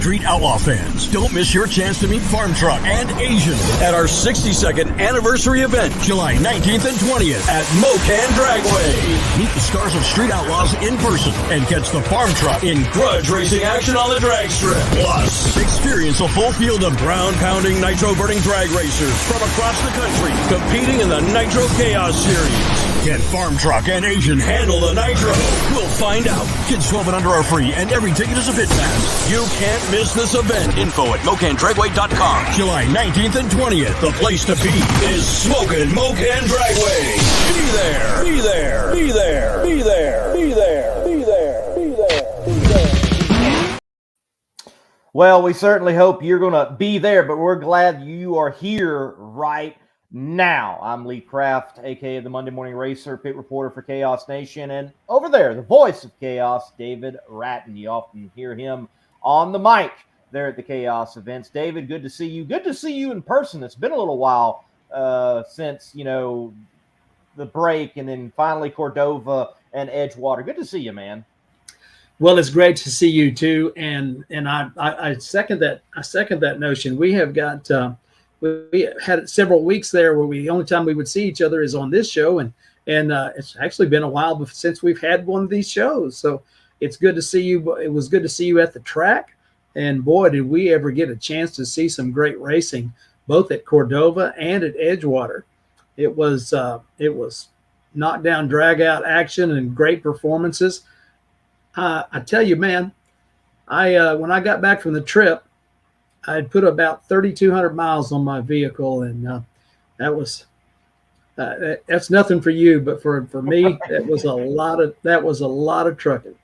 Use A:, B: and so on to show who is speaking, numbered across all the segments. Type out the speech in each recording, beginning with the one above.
A: Street Outlaw fans, don't miss your chance to meet Farm Truck and Asian at our 62nd anniversary event, July 19th and 20th at Mocan Dragway. Meet the stars of Street Outlaws in person and catch the Farm Truck in grudge racing action on the drag strip. Plus, experience a full field of ground-pounding, nitro-burning drag racers from across the country competing in the Nitro Chaos series. Can Farm Truck and Asian handle the Nitro? We'll find out. Kids 12 and under are free, and every ticket is a Fit Pass. You can't miss this event. Info at mocandragway.com. July 19th and 20th. The place to be is Smokin' Mocan Dragway. Be there. Be there. Be there. Be there. Be there. Be there. Be there. Be there.
B: Well, we certainly hope you're going to be there, but we're glad you are here right now. I'm Lee Kraft, a.k.a. the Monday Morning Racer, pit reporter for Chaos Nation. And over there, the voice of Chaos, David Rattan. You often hear him on the mic there at the Chaos events. David, good to see you. Good to see you in person. It's been a little while since, the break, and then finally Cordova and Edgewater. Good to see you, man.
C: Well, it's great to see you too. And I second that. I second that notion. We have got we had several weeks there where the only time we would see each other is on this show, and it's actually been a while since we've had one of these shows. So it's good to see you. It was good to see you at the track, and boy, did we ever get a chance to see some great racing, both at Cordova and at Edgewater. It was knockdown, drag out action, and great performances. I tell you, man, when I got back from the trip, I'd put about 3,200 miles on my vehicle, and that's nothing for you, but for me, that was a lot of trucking.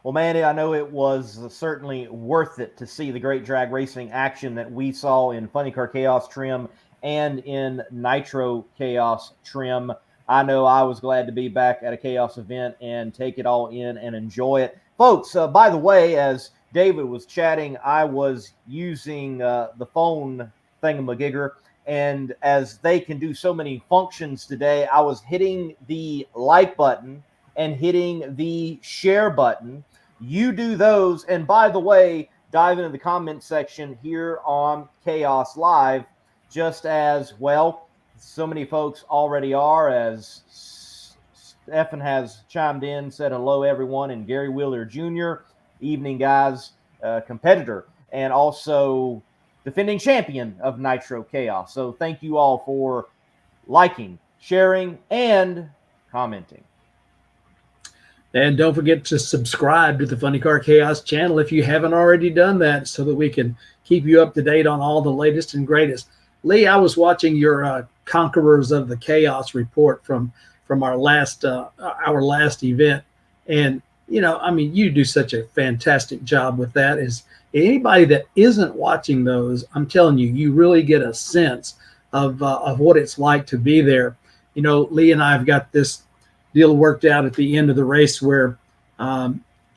B: Well, Manny, I know it was certainly worth it to see the great drag racing action that we saw in Funny Car Chaos trim and in Nitro Chaos trim. I know I was glad to be back at a Chaos event and take it all in and enjoy it. Folks, by the way, as David was chatting, I was using the phone thingamagigger, and as they can do so many functions today, I was hitting the like button and hitting the share button. You do those, and by the way, dive into the comment section here on Chaos Live, just as well. So many folks already are, as Stephen has chimed in, said hello, everyone, and Gary Wheeler Jr., evening, guys, competitor, and also defending champion of Nitro Chaos. So thank you all for liking, sharing, and commenting.
C: And don't forget to subscribe to the Funny Car Chaos channel if you haven't already done that, so that we can keep you up to date on all the latest and greatest. Lee, I was watching your Conquerors of the Chaos report from our last event, and you do such a fantastic job with that. Is anybody that isn't watching those, I'm telling you, you really get a sense of what it's like to be there. Lee and I have got this deal worked out at the end of the race where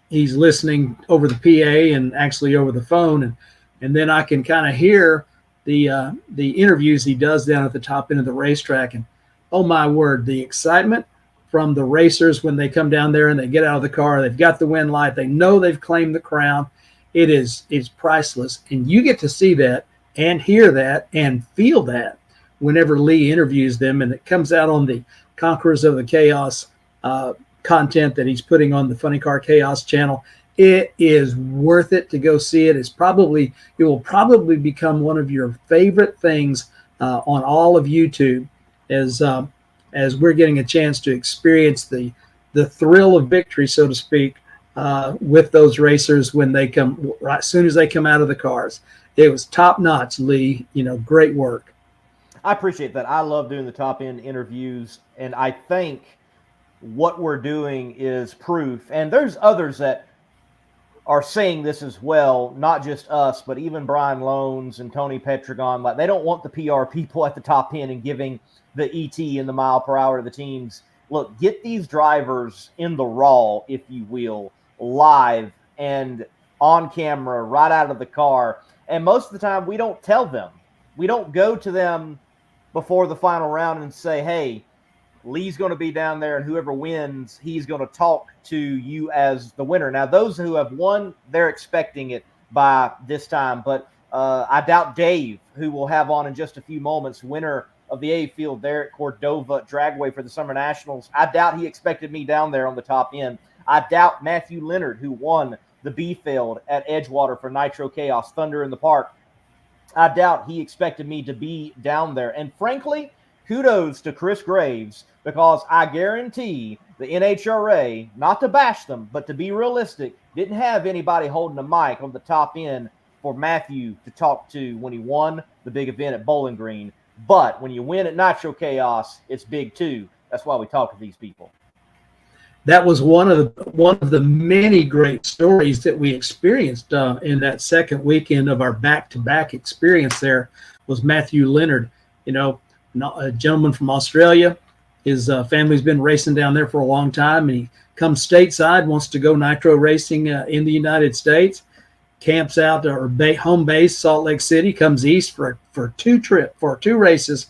C: he's listening over the PA and actually over the phone, and then I can kind of hear the interviews he does down at the top end of the racetrack, and oh my word, the excitement from the racers when they come down there and they get out of the car, they've got the win light, they know they've claimed the crown. It's priceless, and you get to see that and hear that and feel that whenever Lee interviews them, and it comes out on the Conquerors of the Chaos content that he's putting on the Funny Car Chaos channel. It is worth it to go see it. It will probably become one of your favorite things on all of YouTube, as we're getting a chance to experience the thrill of victory, so to speak, with those racers when they come, right as soon as they come out of the cars. It was top notch, Lee. Great work.
B: I appreciate that. I love doing the top end interviews, and I think what we're doing is proof. And there's others that are saying this as well, not just us, but even Brian Loans and Tony Petragon. Like, they don't want the PR people at the top end and giving the ET and the mile per hour to the teams. Look, get these drivers in the raw, if you will, live and on camera, right out of the car. And most of the time, we don't tell them. We don't go to them before the final round and say, hey, Lee's going to be down there, and whoever wins, he's going to talk to you as the winner. Now, those who have won, they're expecting it by this time, but I doubt Dave, who we'll have on in just a few moments, winner of the A field there at Cordova Dragway for the Summer Nationals. I doubt he expected me down there on the top end. I doubt Matthew Leonard, who won the B field at Edgewater for Nitro Chaos, Thunder in the Park. I doubt he expected me to be down there. And frankly, kudos to Chris Graves, because I guarantee the NHRA, not to bash them, but to be realistic, didn't have anybody holding a mic on the top end for Matthew to talk to when he won the big event at Bowling Green. But when you win at Nitro Chaos, it's big too. That's why we talk to these people.
C: That was one of the many great stories that we experienced in that second weekend of our back-to-back experience. There was Matthew Leonard, a gentleman from Australia. His family's been racing down there for a long time, and he comes stateside, wants to go nitro racing in the United States, camps out or home base Salt Lake City, comes east for two races,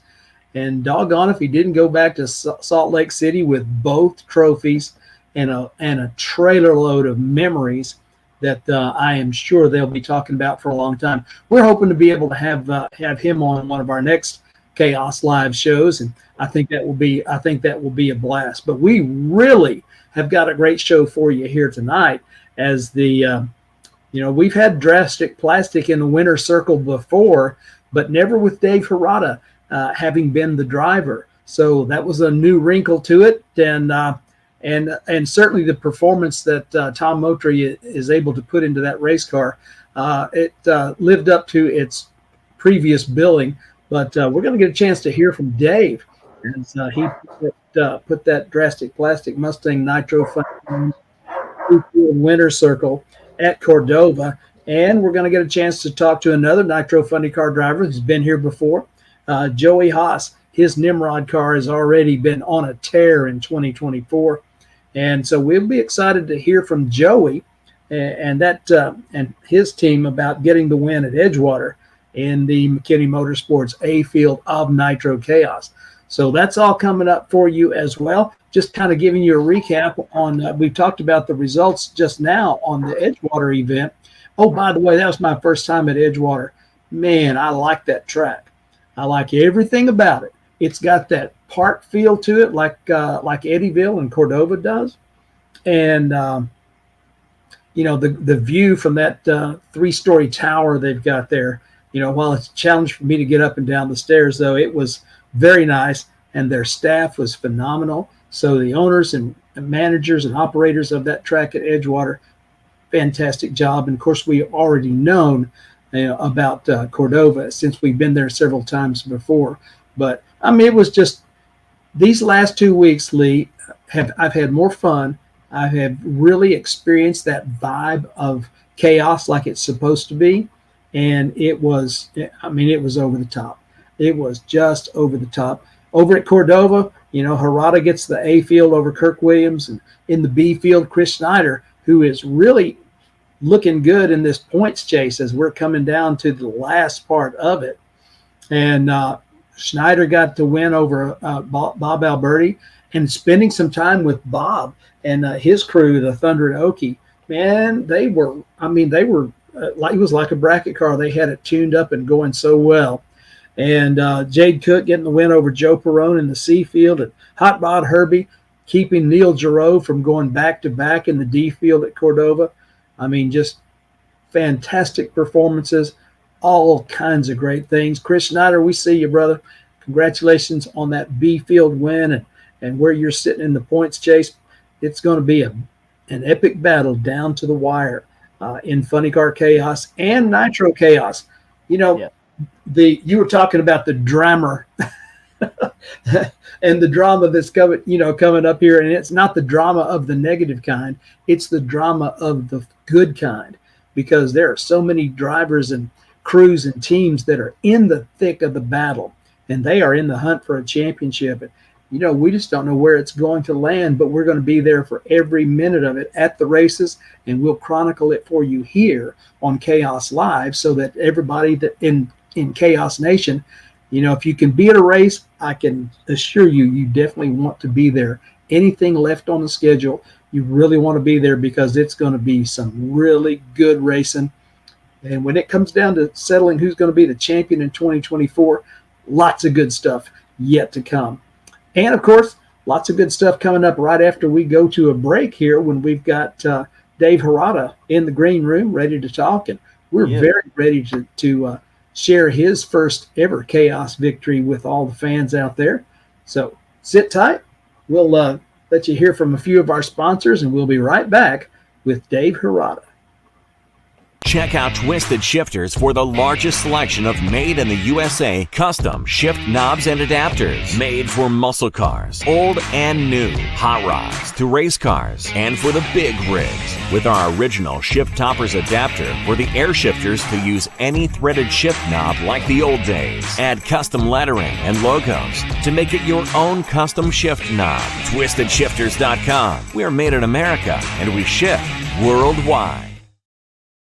C: and doggone if he didn't go back to Salt Lake City with both trophies and a trailer load of memories that I am sure they'll be talking about for a long time. We're hoping to be able to have him on one of our next Chaos Live shows, and I think that will be a blast. But we really have got a great show for you here tonight, as we've had Drastic Plastic in the winner's circle before, but never with Dave Hara having been the driver. So that was a new wrinkle to it, and certainly the performance that Tom Motry is able to put into that race car, it lived up to its previous billing. But we're going to get a chance to hear from Dave, as he put that Drastic Plastic Mustang Nitro winner circle at Cordova. And we're going to get a chance to talk to another Nitro Funny Car driver who's been here before, Joey Hos. His Nimrod car has already been on a tear in 2024. And so we'll be excited to hear from Joey and his team about getting the win at Edgewater in the McKinney Motorsports A field of Nitro Chaos. So that's all coming up for you as well. Just kind of giving you a recap on, we've talked about the results just now on the Edgewater event. Oh, by the way, that was my first time at Edgewater. Man, I like that track. I like everything about it. It's got that park feel to it, like Eddyville and Cordova does. And, the view from that 3-story tower they've got there, while it's a challenge for me to get up and down the stairs, though, it was very nice, and their staff was phenomenal. So the owners and managers and operators of that track at Edgewater, fantastic job. And, of course, we already known about Cordova since we've been there several times before. But, it was just these last 2 weeks, Lee, I've had more fun. I have really experienced that vibe of chaos like it's supposed to be. And it was over the top. It was just over the top. Over at Cordova, Hirata gets the A field over Kirk Williams, and in the B field, Chris Schneider, who is really looking good in this points chase as we're coming down to the last part of it. And Schneider got to win over Bob Alberti, and spending some time with Bob and his crew, the Thunder and Okie, man, they were it was like a bracket car. They had it tuned up and going so well. And Jade Cook getting the win over Joe Perrone in the C field, and Hot Rod Herbie keeping Neil Giroux from going back-to-back in the D field at Cordova. Just fantastic performances, all kinds of great things. Chris Schneider, we see you, brother. Congratulations on that B field win and where you're sitting in the points chase. It's going to be an epic battle down to the wire in Funny Car Chaos and Nitro Chaos. You were talking about the drama and the drama that's coming up here, and it's not the drama of the negative kind, it's the drama of the good kind, because there are so many drivers and crews and teams that are in the thick of the battle, and they are in the hunt for a championship. And, we just don't know where it's going to land, but we're going to be there for every minute of it at the races, and we'll chronicle it for you here on Chaos Live, so that everybody that in Chaos Nation if you can be at a race, I can assure you, you definitely want to be there. Anything left on the schedule, you really want to be there because it's going to be some really good racing. And when it comes down to settling who's going to be the champion in 2024, lots of good stuff yet to come. And of course, lots of good stuff coming up right after we go to a break here when we've got Dave Hara in the green room ready to talk. And we're very ready to share his first ever Chaos victory with all the fans out there. So sit tight. We'll let you hear from a few of our sponsors, and we'll be right back with Dave Hirata.
D: Check out Twisted Shifterz for the largest selection of made in the USA custom shift knobs and adapters. Made for muscle cars, old and new, hot rods to race cars, and for the big rigs. With our original shift toppers adapter for the air shifters to use any threaded shift knob like the old days. Add custom lettering and logos to make it your own custom shift knob. TwistedShifters.com. We are made in America and we ship worldwide.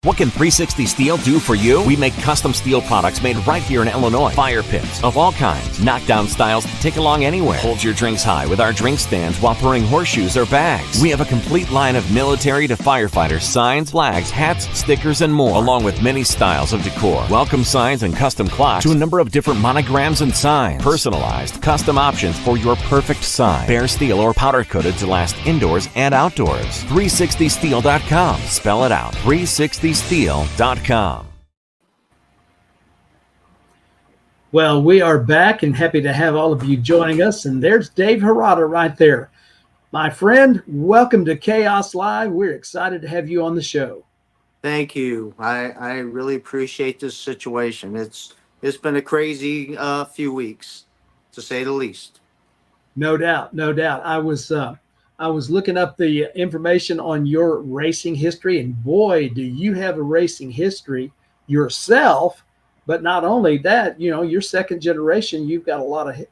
D: What can 360 Steel do for you? We make custom steel products made right here in Illinois. Fire pits of all kinds, knockdown styles to take along anywhere. Hold your drinks high with our drink stands while throwing horseshoes or bags. We have a complete line of military to firefighter signs, flags, hats, stickers, and more, along with many styles of decor. Welcome signs and custom clocks to a number of different monograms and signs. Personalized, custom options for your perfect sign. Bare steel or powder coated to last indoors and outdoors. 360steel.com. Spell it out. 360steel.com.
C: Well, we are back and happy to have all of you joining us. And there's Dave Hirata right there. My friend, welcome to Chaos Live. We're excited to have you on the show.
E: Thank you. I really appreciate this situation. It's been a crazy few weeks, to say the least.
C: No doubt, no doubt. I was looking up the information on your racing history, and boy, do you have a racing history yourself. But not only that, you're second generation. You've got a lot of,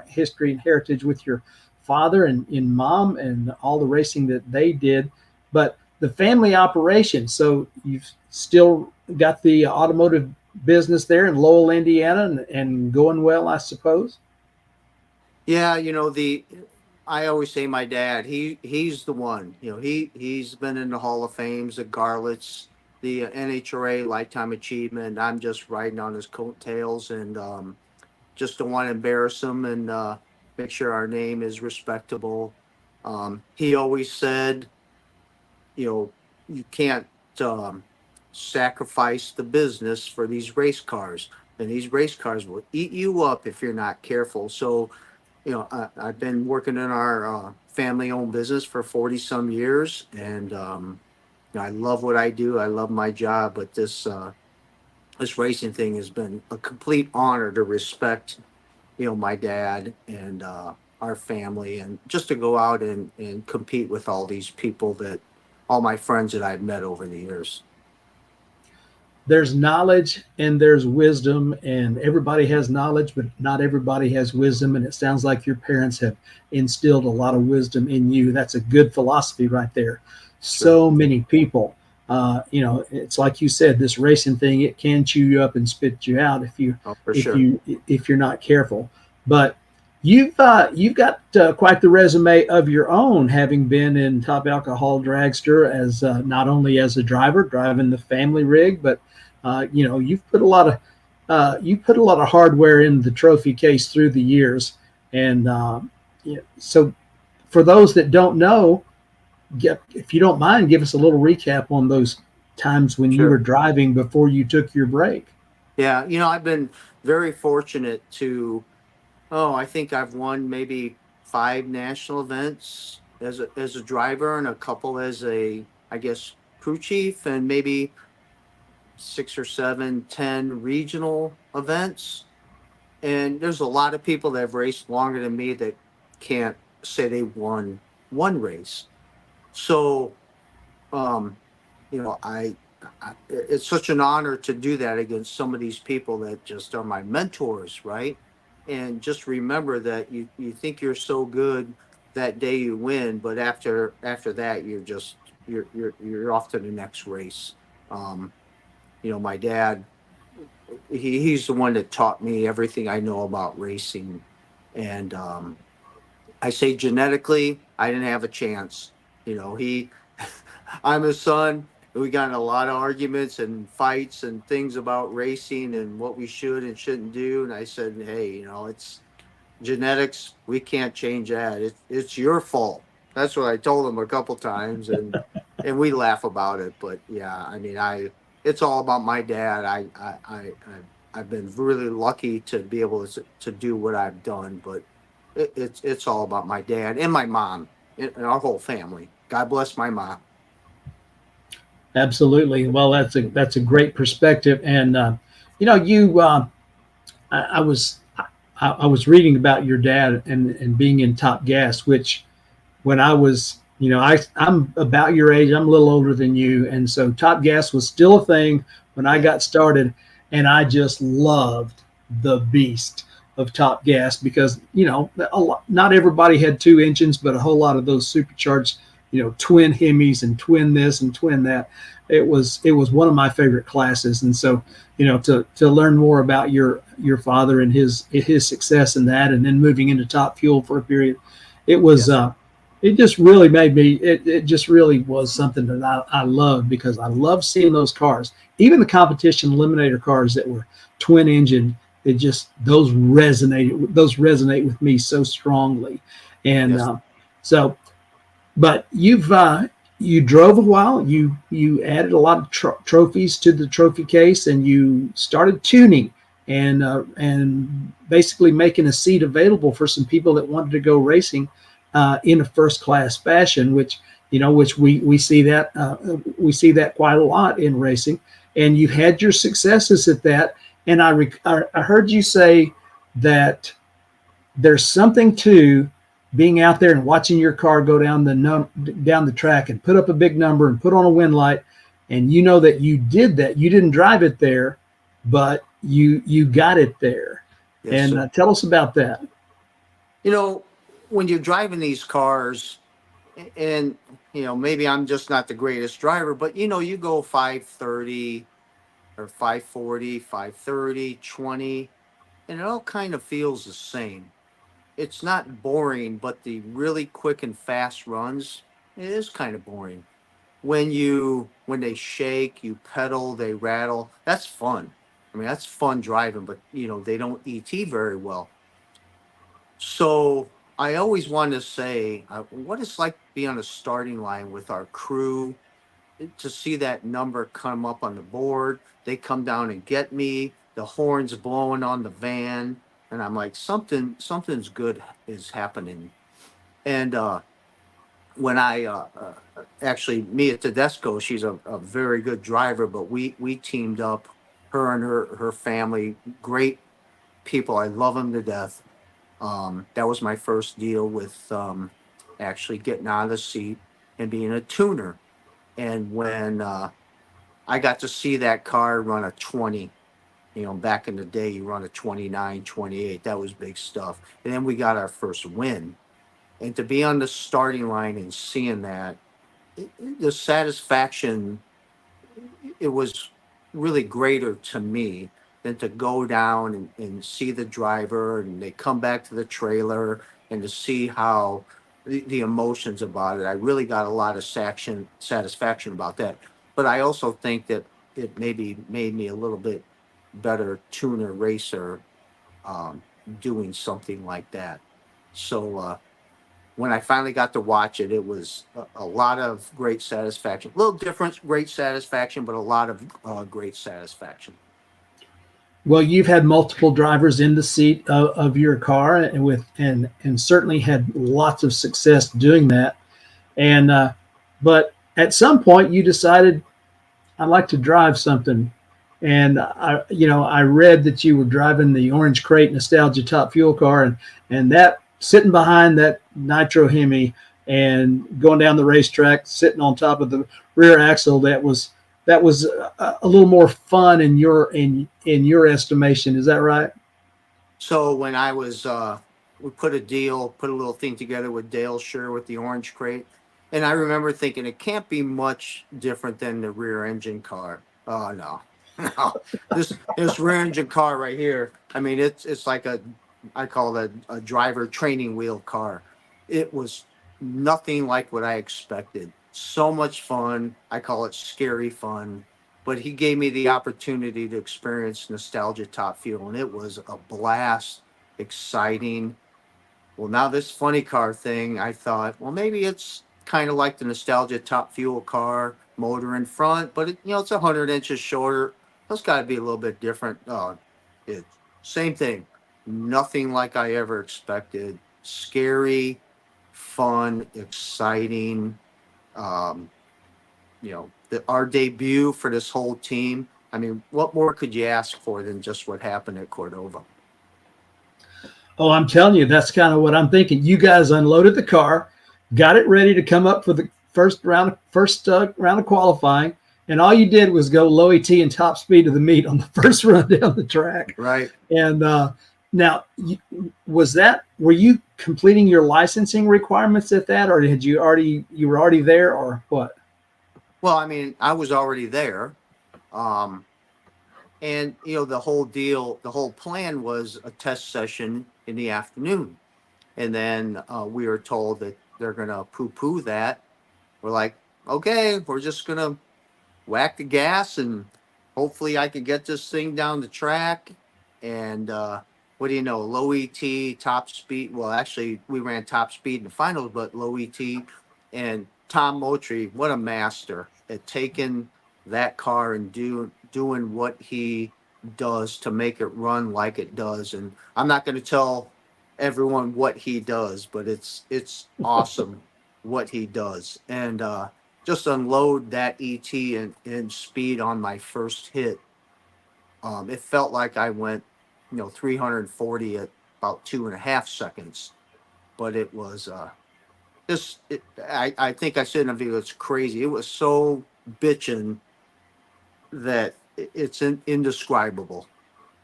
C: history and heritage with your father and mom and all the racing that they did. But the family operation, so you've still got the automotive business there in Lowell, Indiana, and going well, I suppose.
E: Yeah, I always say my dad, he's the one, he's been in the Hall of Fames, the Garlets, the NHRA Lifetime Achievement. I'm just riding on his coattails and just don't want to embarrass him and make sure our name is respectable. He always said, you can't sacrifice the business for these race cars, and these race cars will eat you up if you're not careful. So I've been working in our family-owned business for 40-some years, and I love what I do. I love my job, but this racing thing has been a complete honor to respect, my dad and our family, and just to go out and compete with all these people all my friends that I've met over the years.
C: There's knowledge and there's wisdom, and everybody has knowledge, but not everybody has wisdom. And it sounds like your parents have instilled a lot of wisdom in you. That's a good philosophy right there. Sure. So many people, it's like you said, this racing thing, it can chew you up and spit you out if you're not careful. But you've got quite the resume of your own, having been in Top Alcohol Dragster as not only as a driver driving the family rig, but you've put a lot of hardware in the trophy case through the years. And so for those that don't know, if you don't mind, give us a little recap on those times when you were driving before you took your break.
E: Yeah, I've been very fortunate to, I think I've won maybe 5 national events as a driver, and a couple as a, crew chief, and maybe 6 or 7, 10 regional events. And there's a lot of people that have raced longer than me that can't say they won one race. So, it's such an honor to do that against some of these people that just are my mentors, right? And just remember that you think you're so good that day you win, but after that you're off to the next race. My dad he's the one that taught me everything I know about racing. And I say genetically, I didn't have a chance. You know, I'm his son. We got in a lot of arguments and fights and things about racing and what we should and shouldn't do. And I said, hey, you know, it's genetics. We can't change that. It's your fault. That's what I told him a couple times, and we laugh about it. But yeah, I mean, it's all about my dad. I've been really lucky to be able to do what I've done, but it's all about my dad and my mom and our whole family. God bless my mom.
C: Absolutely. Well, that's a great perspective. And you know, I was reading about your dad and being in Top Gas, which when I was, you know, I'm about your age. I'm a little older than you, and so Top Gas was still a thing when I got started, and I just loved the beast of Top Gas because, you know, not everybody had two engines, but a whole lot of those supercharged, you know, twin Hemis and twin this and twin that. It was one of my favorite classes, and so, you know, to learn more about your father and his success in that, and then moving into Top Fuel for a period, it was it just really made me. It just really was something that I loved because I love seeing those cars, even the competition eliminator cars that were twin engine. It just those resonate with me so strongly, and so. But you drove a while. You added a lot of trophies to the trophy case, and you started tuning and basically making a seat available for some people that wanted to go racing in a first class fashion. Which we see that quite a lot in racing. And you've had your successes at that. And I heard you say that there's something to being out there and watching your car go down the track and put up a big number and put on a wind light, and you know that you did that. You didn't drive it there, but you got it there. Yes, and tell us about that.
E: You know, when you're driving these cars, and you know, maybe I'm just not the greatest driver, but you know, you go 530 or 540, 530, 20, and it all kind of feels the same. It's not boring, but the really quick and fast runs, it is kind of boring. When they shake, you pedal, they rattle. That's fun. I mean, that's fun driving, but you know, they don't ET very well. So I always want to say what it's like to be on a starting line with our crew, to see that number come up on the board. They come down and get me, the horns blowing on the van. And I'm like, something's good is happening. And when I actually, Mia Tedesco, she's a very good driver, but we teamed up, her and her family, great people. I love them to death. That was my first deal with actually getting out of the seat and being a tuner. And when I got to see that car run a 20, you know, back in the day, you run a 29, 28. That was big stuff. And then we got our first win. And to be on the starting line and seeing that, the satisfaction, it was really greater to me than to go down and see the driver and they come back to the trailer and to see how the emotions about it. I really got a lot of satisfaction about that. But I also think that it maybe made me a little bit better tuner racer doing something like that. So when I finally got to watch it, it was a lot of great satisfaction. A little different, great satisfaction, but a lot of great satisfaction.
C: Well, you've had multiple drivers in the seat of your car, and certainly had lots of success doing that. And but at some point, you decided, I'd like to drive something. And I read that you were driving the Orange Crate Nostalgia Top Fuel car, and that sitting behind that Nitro Hemi and going down the racetrack, sitting on top of the rear axle. That was a little more fun in your estimation. Is that right?
E: So when I was, we put a little thing together with Dale Sure with the Orange Crate, and I remember thinking it can't be much different than the rear engine car. Oh no. No, this rear engine car right here. I mean, it's like I call it a driver training wheel car. It was nothing like what I expected. So much fun. I call it scary fun. But he gave me the opportunity to experience nostalgia top fuel, and it was a blast, exciting. Well, now this funny car thing, I thought, well, maybe it's kind of like the nostalgia top fuel car, motor in front, but it's 100 inches shorter. That's got to be a little bit different. Same thing. Nothing like I ever expected. Scary, fun, exciting. Our debut for this whole team. I mean, what more could you ask for than just what happened at Cordova?
C: Oh, I'm telling you, that's kind of what I'm thinking. You guys unloaded the car, got it ready to come up for the first round of qualifying, and all you did was go low ET and top speed to the meet on the first run down the track.
E: Right.
C: And now, were you completing your licensing requirements at that, or you were already there, or what?
E: Well, I mean, I was already there. And, the whole plan was a test session in the afternoon. And then we were told that they're going to poo-poo that. We're like, okay, we're just going to whack the gas and hopefully I can get this thing down the track. And what do you know, low ET, top speed. Well, actually, we ran top speed in the finals, but low ET. And Tom Motry, what a master at taking that car and doing what he does to make it run like it does. And I'm not going to tell everyone what he does, but it's awesome what he does. And just unload that ET and speed on my first hit. It felt like I went 340 at about 2.5 seconds, but it was I think I said in a video, it's crazy. It was so bitchin' that it's indescribable.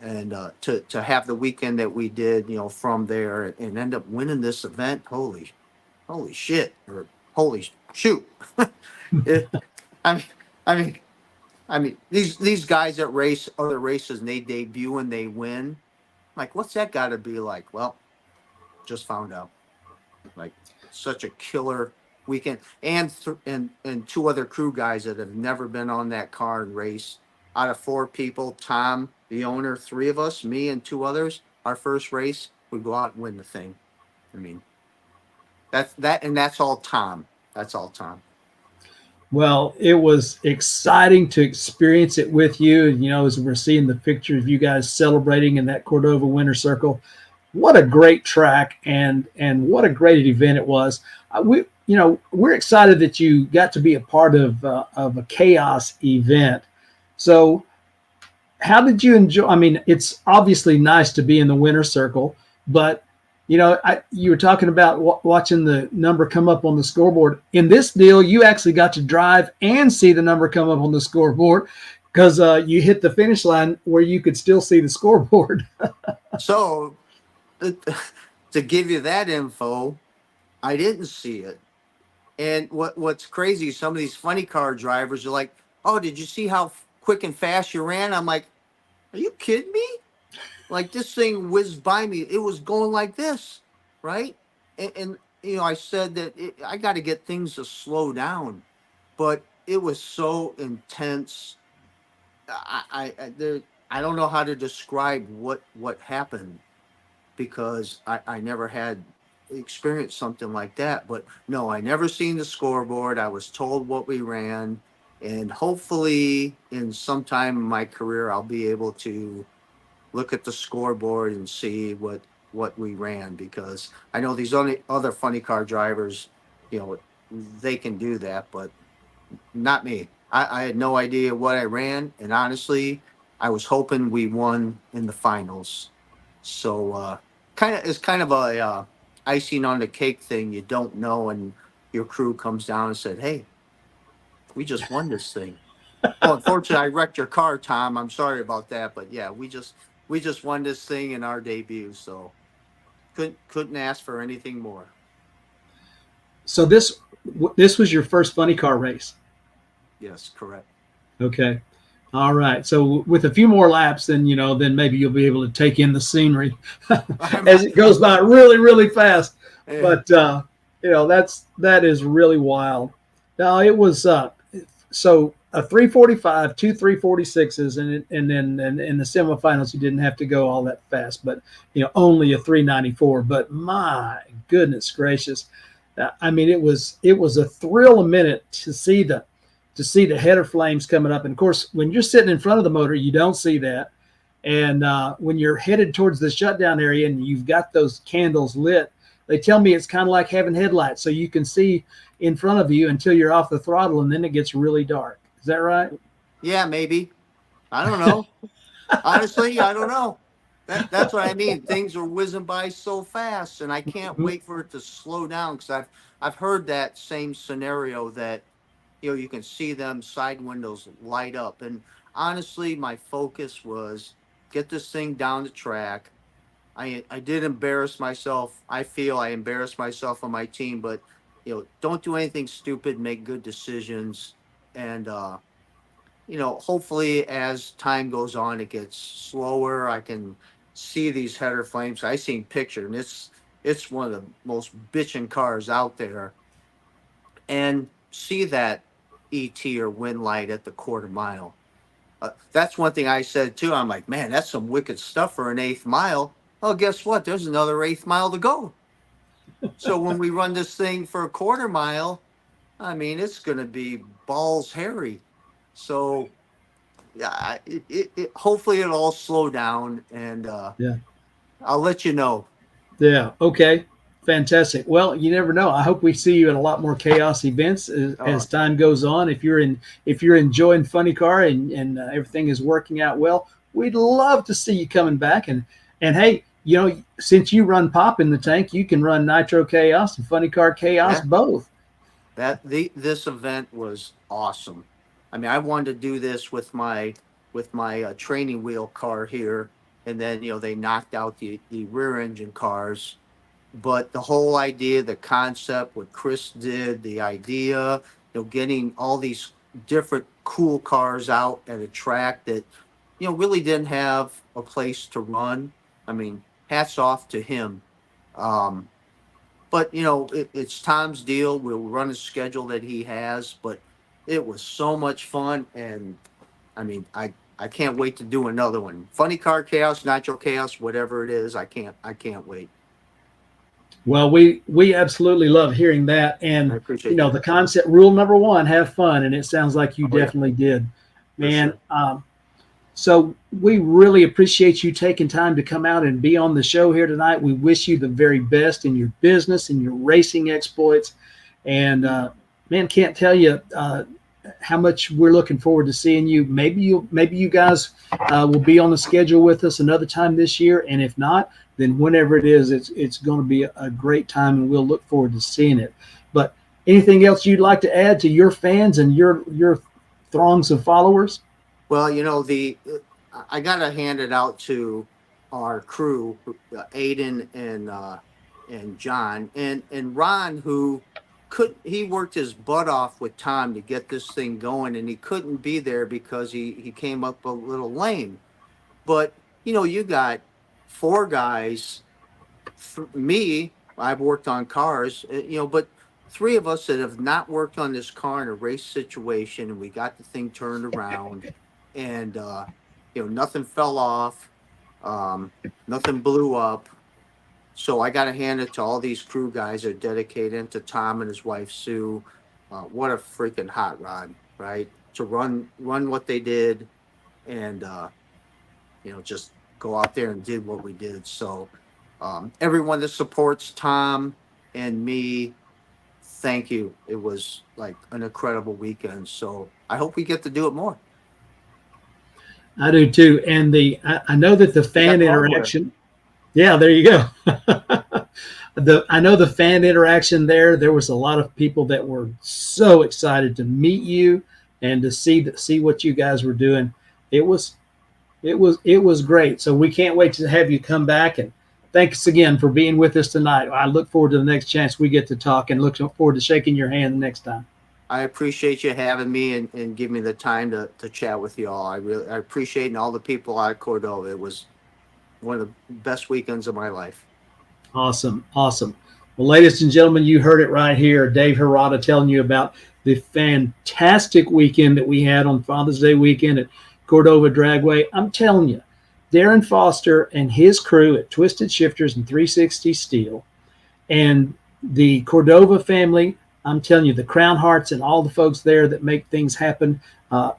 E: And to have the weekend that we did, from there and end up winning this event, holy shit, or holy shoot. I mean, these guys that race other races and they debut and they win, like, what's that got to be like? Well, just found out. Like, such a killer weekend, and 2 other crew guys that have never been on that car and race. Out of 4 people, Tom, the owner, 3 of us, me and 2 others, our first race, we go out and win the thing. I mean, that's all Tom. That's all Tom.
C: Well, it was exciting to experience it with you. And, as we're seeing the picture of you guys celebrating in that Cordova Winter Circle, what a great track and what a great event it was. We're excited that you got to be a part of a chaos event. So how did you enjoy? I mean, it's obviously nice to be in the winter circle, but you were talking about watching the number come up on the scoreboard. In this deal, you actually got to drive and see the number come up on the scoreboard because you hit the finish line where you could still see the scoreboard.
E: So to give you that info, I didn't see it. And what's crazy, some of these funny car drivers are like, oh, did you see how quick and fast you ran? I'm like, are you kidding me? Like, this thing whizzed by me. It was going like this, right? And I said that I got to get things to slow down. But it was so intense. I don't know how to describe what happened, because I never had experienced something like that. But no, I never seen the scoreboard. I was told what we ran. And hopefully in some time in my career, I'll be able to look at the scoreboard and see what we ran, because I know these other funny car drivers, they can do that, but not me. I had no idea what I ran. And honestly, I was hoping we won in the finals. So it's kind of a icing on the cake thing. You don't know, and your crew comes down and said, hey, we just won this thing. Well, unfortunately, I wrecked your car, Tom. I'm sorry about that, but yeah, we just won this thing in our debut, so couldn't ask for anything more.
C: So this was your first funny car race?
E: Yes, correct.
C: Okay. All right. So with a few more laps, then then maybe you'll be able to take in the scenery as it goes by really, really fast.
E: Yeah.
C: But that is really wild. Now it was so a 345, two 346s, and then in the semifinals you didn't have to go all that fast, but only a 394. But my goodness gracious, I mean it was a thrill a minute to see the header flames coming up. And of course, when you're sitting in front of the motor, you don't see that. And when you're headed towards the shutdown area and you've got those candles lit, they tell me it's kind of like having headlights, so you can see in front of you until you're off the throttle, and then it gets really dark. Is that right?
E: Yeah, maybe. I don't know. Honestly, I don't know. That's what I mean. Things are whizzing by so fast, and I can't wait for it to slow down, because I've heard that same scenario that you can see them side windows light up. And honestly, my focus was get this thing down the track. I did embarrass myself. I feel I embarrassed myself on my team, but don't do anything stupid. Make good decisions, and hopefully as time goes on, it gets slower. I can see these header flames. I seen picture, and it's one of the most bitchin' cars out there, and see that ET or wind light at the quarter mile. That's one thing I said too. I'm like, man, that's some wicked stuff for an 8th mile. Oh, guess what? There's another 8th mile to go. So when we run this thing for a quarter mile, I mean, it's going to be balls hairy. So yeah, hopefully it'll all slow down, and I'll let you know.
C: Yeah. Okay. Fantastic. Well, you never know. I hope we see you at a lot more chaos events as time goes on. If you're enjoying Funny Car and everything is working out well, we'd love to see you coming back. And hey, since you run Pop in the Tank, you can run Nitro Chaos and Funny Car Chaos both.
E: This event was awesome. I mean, I wanted to do this with my training wheel car here, and then they knocked out the rear engine cars. But the whole idea, the concept, what Chris did, the idea, getting all these different cool cars out at a track that, really didn't have a place to run. I mean, hats off to him. But, it's Tom's deal. We'll run a schedule that he has, but it was so much fun. And I mean, I can't wait to do another one. Funny Car Chaos, Nitro Chaos, whatever it is. I can't wait.
C: Well, we absolutely love hearing that. And, the concept, rule number 1, have fun. And it sounds like you definitely did, man. Sure. So we really appreciate you taking time to come out and be on the show here tonight. We wish you the very best in your business and your racing exploits. And, man, can't tell you how much we're looking forward to seeing you. Maybe you guys will be on the schedule with us another time this year. And if not, then whenever it is, it's going to be a great time, and we'll look forward to seeing it. But anything else you'd like to add to your fans and your throngs of followers? Well,
E: I got to hand it out to our crew, Aiden and John and Ron, who he worked his butt off with Tom to get this thing going, and he couldn't be there because he came up a little lame. But you got 4 guys. Me, I've worked on cars, but 3 of us that have not worked on this car in a race situation, and we got the thing turned around, and nothing fell off, nothing blew up. So I got to hand it to all these crew guys that are dedicated, to Tom and his wife Sue. What a freaking hot rod, right? To run what they did, and just go out there and did what we did. So everyone that supports Tom and me, thank you. It was like an incredible weekend. So I hope we get to do it more.
C: I do too. And I know that the fan interaction. Yeah, there you go. I know the fan interaction there was a lot of people that were so excited to meet you and to see what you guys were doing. It was great. So we can't wait to have you come back, and thanks again for being with us tonight. I look forward to the next chance we get to talk, and look forward to shaking your hand next time.
E: I appreciate you having me and giving me the time to chat with you all. I appreciate it, and all the people out of Cordova. It was one of the best weekends of my life.
C: Awesome. Awesome. Well, ladies and gentlemen, you heard it right here. Dave Hirata telling you about the fantastic weekend that we had on Father's Day weekend at Cordova Dragway. I'm telling you, Darren Foster and his crew at Twisted Shifterz and 360 Steel and the Cordova family, I'm telling you, the Crown Hearts and all the folks there that make things happen.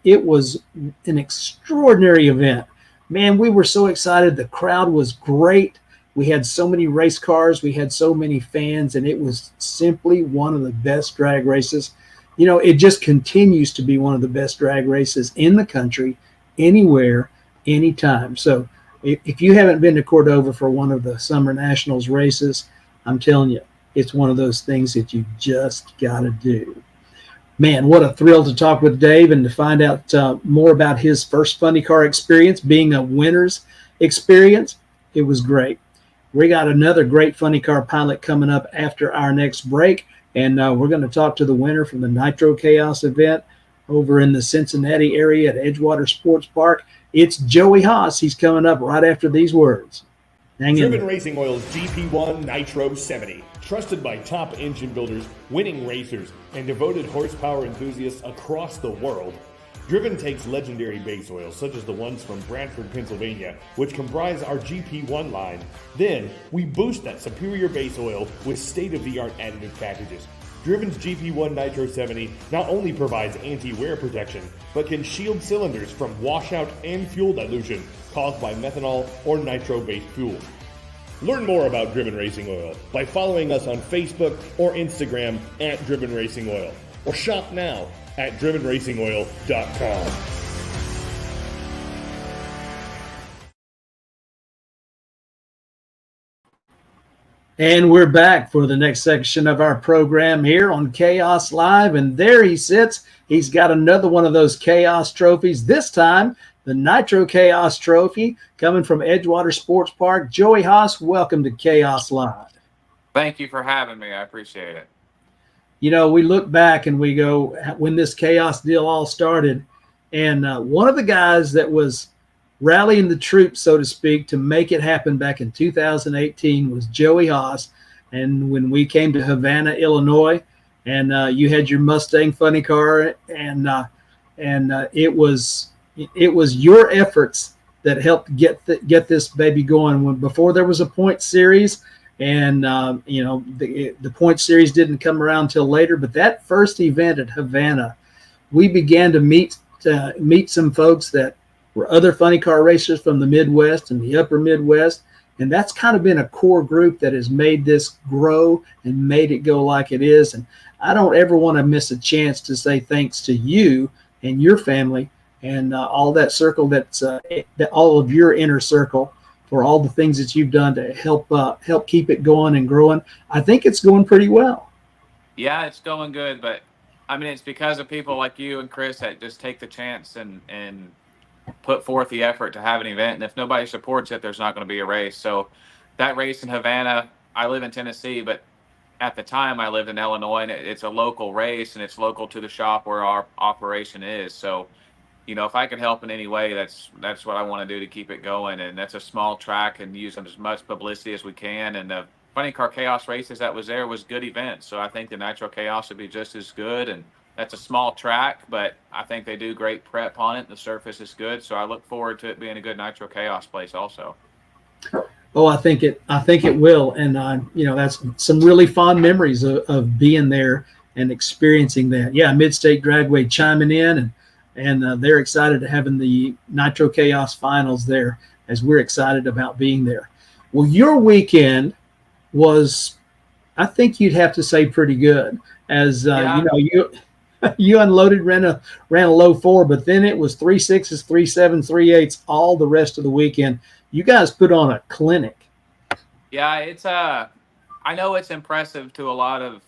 C: It was an extraordinary event. Man, we were so excited. The crowd was great. We had so many race cars. We had so many fans, and it was simply one of the best drag races. You know, it just continues to be one of the best drag races in the country, anywhere, anytime. So if you haven't been to Cordova for one of the Summer Nationals races, I'm telling you, it's one of those things that you just got to do. Man, what a thrill to talk with Dave and to find out more about his first funny car experience, being a winner's experience. It was great. We got another great funny car pilot coming up after our next break, and we're going to talk to the winner from the Nitro Chaos event over in the Cincinnati area at Edgewater Sports Park. It's Joey Hos. He's coming up right after these words. Hang in
F: Driven
C: there.
F: Racing Oil's GP1 Nitro 70. Trusted by top engine builders, winning racers, and devoted horsepower enthusiasts across the world. Driven takes legendary base oils such as the ones from Brantford, Pennsylvania, which comprise our GP1 line. Then, we boost that superior base oil with state-of-the-art additive packages. Driven's GP1 Nitro 70 not only provides anti-wear protection, but can shield cylinders from washout and fuel dilution caused by methanol or nitro-based fuel. Learn more about Driven Racing Oil by following us on Facebook or Instagram at Driven Racing Oil, or shop now at drivenracingoil.com.
C: And we're back for the next section of our program here on Chaos Live. And there he sits. He's got another one of those Chaos trophies. This time, the Nitro Chaos trophy coming from Edgewater Sports Park. Joey Hos, welcome to Chaos Live.
G: Thank you for having me. I appreciate it.
C: You know, we look back and we go, when this Chaos deal all started, and one of the guys that was rallying the troops, so to speak, to make it happen back in 2018 was Joey Hos. And when we came to Havana, Illinois, and you had your Mustang funny car, and it was your efforts that helped get this baby going. Before there was a point series, and the point series didn't come around till later. But that first event at Havana, we began to meet some folks that were other funny car racers from the Midwest and the upper Midwest. And that's kind of been a core group that has made this grow and made it go like it is. And I don't ever want to miss a chance to say thanks to you and your family and all that circle that all of your inner circle for all the things that you've done to help keep it going and growing. I think it's going pretty well.
G: Yeah, it's going good, but I mean, it's because of people like you and Chris that just take the chance and put forth the effort to have an event. And if nobody supports it, there's not going to be a race. So that race in Havana, I live in Tennessee, but at the time I lived in Illinois, and it's a local race and it's local to the shop where our operation is. So, you know, if I can help in any way, that's what I want to do to keep it going. And that's a small track and use as much publicity as we can. And the Funny Car Chaos races that was there was good events. So I think the Nitro Chaos would be just as good. And that's a small track, but I think they do great prep on it. The surface is good. So I look forward to it being a good Nitro Chaos place also.
C: Oh, I think it will. And, that's some really fond memories of being there and experiencing that. Yeah, Mid-State Dragway chiming in, and they're excited to having the Nitro Chaos finals there, as we're excited about being there. Well, your weekend was, I think you'd have to say, pretty good. As you unloaded, ran a low 4, but then it was 3.6s, 3.7s, 3.8s all the rest of the weekend. You guys put on a clinic. Yeah,
G: it's I know it's impressive to a lot of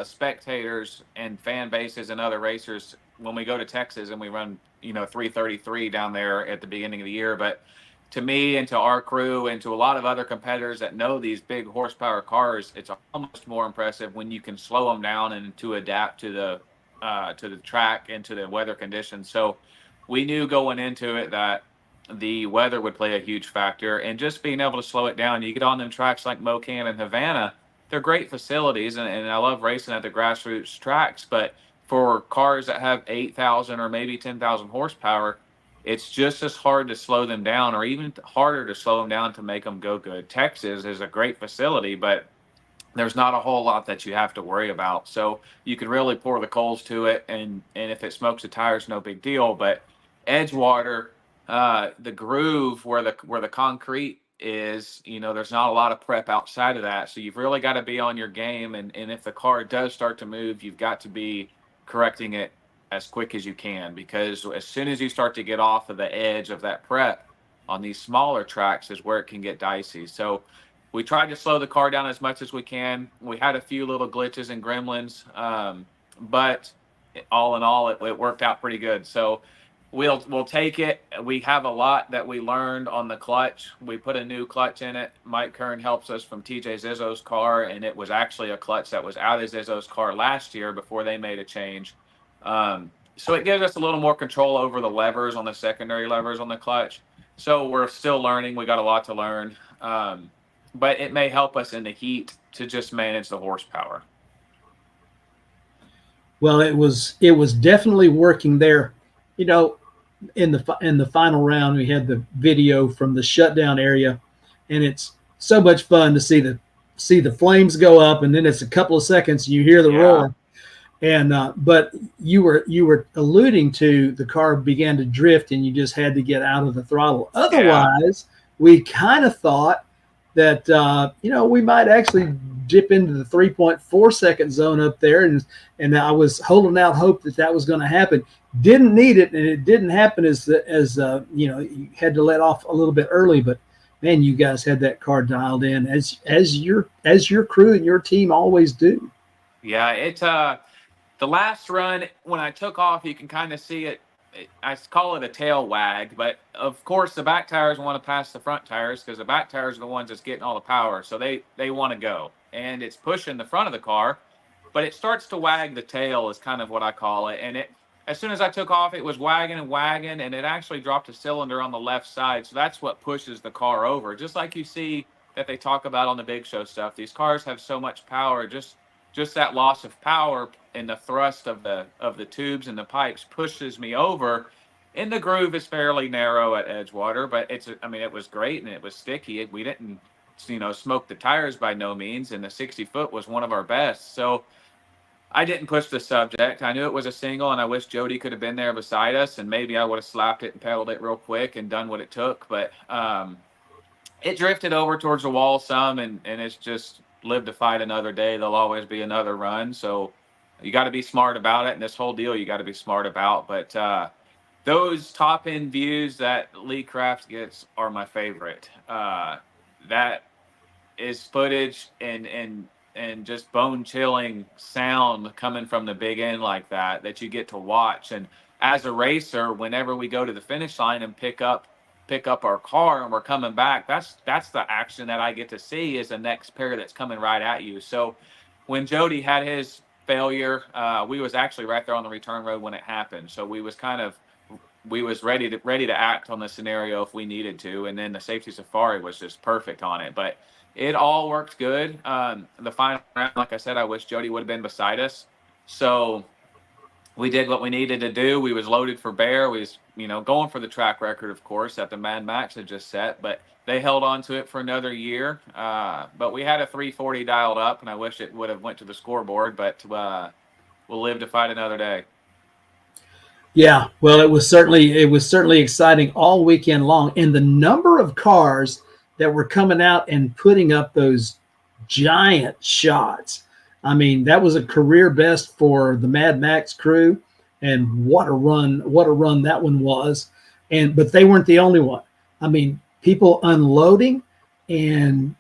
G: spectators and fan bases and other racers when we go to Texas and we run 333 down there at the beginning of the year. But to me and to our crew and to a lot of other competitors that know these big horsepower cars, it's almost more impressive when you can slow them down and to adapt to to the track and to the weather conditions. So we knew going into it that the weather would play a huge factor, and just being able to slow it down. You get on them tracks like Mocan and Havana, they're great facilities, and I love racing at the grassroots tracks, but for cars that have 8,000 or maybe 10,000 horsepower, it's just as hard to slow them down, or even harder to slow them down to make them go good. Texas is a great facility, but there's not a whole lot that you have to worry about. So you can really pour the coals to it, and if it smokes the tires, no big deal. But Edgewater, the groove where the concrete is, there's not a lot of prep outside of that. So you've really got to be on your game. And if the car does start to move, you've got to be correcting it as quick as you can, because as soon as you start to get off of the edge of that prep on these smaller tracks is where it can get dicey. So we tried to slow the car down as much as we can. We had a few little glitches and gremlins, but all in all, it worked out pretty good. So we'll take it. We have a lot that we learned on the clutch. We put a new clutch in it. Mike Kern helps us from TJ Zizzo's car, and it was actually a clutch that was out of Zizzo's car last year before they made a change. So it gives us a little more control over the levers, on the secondary levers on the clutch. So we're still learning. We got a lot to learn. But it may help us in the heat to just manage the horsepower.
C: Well, it was definitely working there. In the final round, we had the video from the shutdown area, and it's so much fun to see the flames go up, and then it's a couple of seconds and you hear the roar. And but you were alluding to the car began to drift, and you just had to get out of the throttle. Otherwise, we kind of thought that we might actually dip into the 3.4 second zone up there, and I was holding out hope that was going to happen. Didn't need it, and it didn't happen as you had to let off a little bit early. But man, you guys had that car dialed in as your crew and your team always do.
G: Yeah, it's the last run when I took off, you can kind of see it. I call it a tail wag, but of course the back tires want to pass the front tires, because the back tires are the ones that's getting all the power. So they want to go, and it's pushing the front of the car, but it starts to wag the tail is kind of what I call it. And as soon as I took off, it was wagging and wagging, and it actually dropped a cylinder on the left side. So that's what pushes the car over. Just like you see that they talk about on the Big Show stuff. These cars have so much power, just that loss of power and the thrust of the tubes and the pipes pushes me over. And the groove is fairly narrow at Edgewater, but it was great, and it was sticky. We didn't, smoke the tires by no means, and the 60-foot was one of our best. So I didn't push the subject. I knew it was a single, and I wish Jody could have been there beside us, and maybe I would have slapped it and pedaled it real quick and done what it took. But it drifted over towards the wall some, and it's just live to fight another day. There'll always be another run. So you got to be smart about it. And this whole deal, you got to be smart about. But those top end views that Lee Craft gets are my favorite. That is footage and just bone chilling sound coming from the big end like that you get to watch. And as a racer, whenever we go to the finish line and pick up our car and we're coming back, that's the action that I get to see, is the next pair that's coming right at you. So when Jody had his failure, we was actually right there on the return road when it happened. So we was ready to act on the scenario if we needed to. And then the safety safari was just perfect on it. But it all worked good. The final round, like I said, I wish Jody would have been beside us. So we did what we needed to do. We was loaded for bear. We was, going for the track record, of course, that the Mad Max had just set, but they held on to it for another year. But we had a 340 dialed up, and I wish it would have went to the scoreboard, but we'll live to fight another day.
C: Yeah, well, it was certainly exciting all weekend long, and the number of cars that were coming out and putting up those giant shots. I mean, that was a career best for the Mad Max crew, and what a run that one was. But they weren't the only one. I mean, people unloading and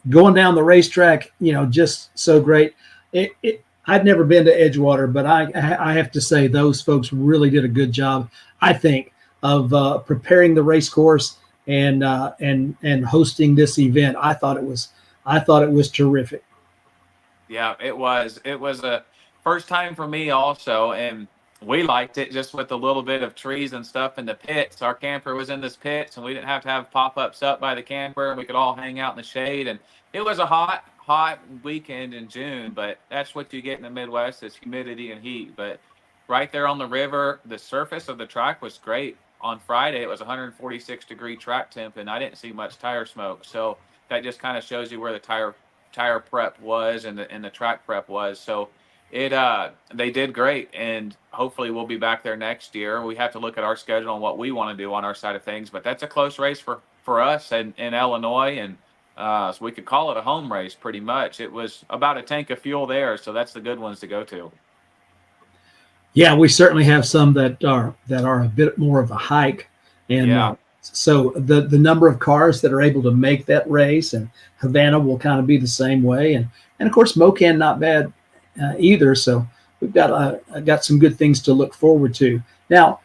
C: going down the racetrack, just so great. I'd never been to Edgewater, but I have to say those folks really did a good job, I think, of preparing the race course and hosting this event. I thought it was terrific.
G: Yeah, it was. It was first time for me also, and we liked it just with a little bit of trees and stuff in the pits. Our camper was in this pits, and we didn't have to have pop-ups up by the camper, and we could all hang out in the shade. And it was a hot weekend in June, but that's what you get in the Midwest is humidity and heat. But right there on the river, the surface of the track was great. On Friday, it was 146-degree track temp, and I didn't see much tire smoke. So that just kind of shows you where the tire prep was and the track prep was. So they did great, and hopefully we'll be back there next year. We have to look at our schedule and what we want to do on our side of things, but that's a close race for us in Illinois, and so we could call it a home race pretty much. It was about a tank of fuel there, so that's the good ones to go to.
C: Yeah, we certainly have some that are a bit more of a hike, and so the number of cars that are able to make that race, and Havana will kind of be the same way, and of course Mocan not bad either. So we've got some good things to look forward to. Now,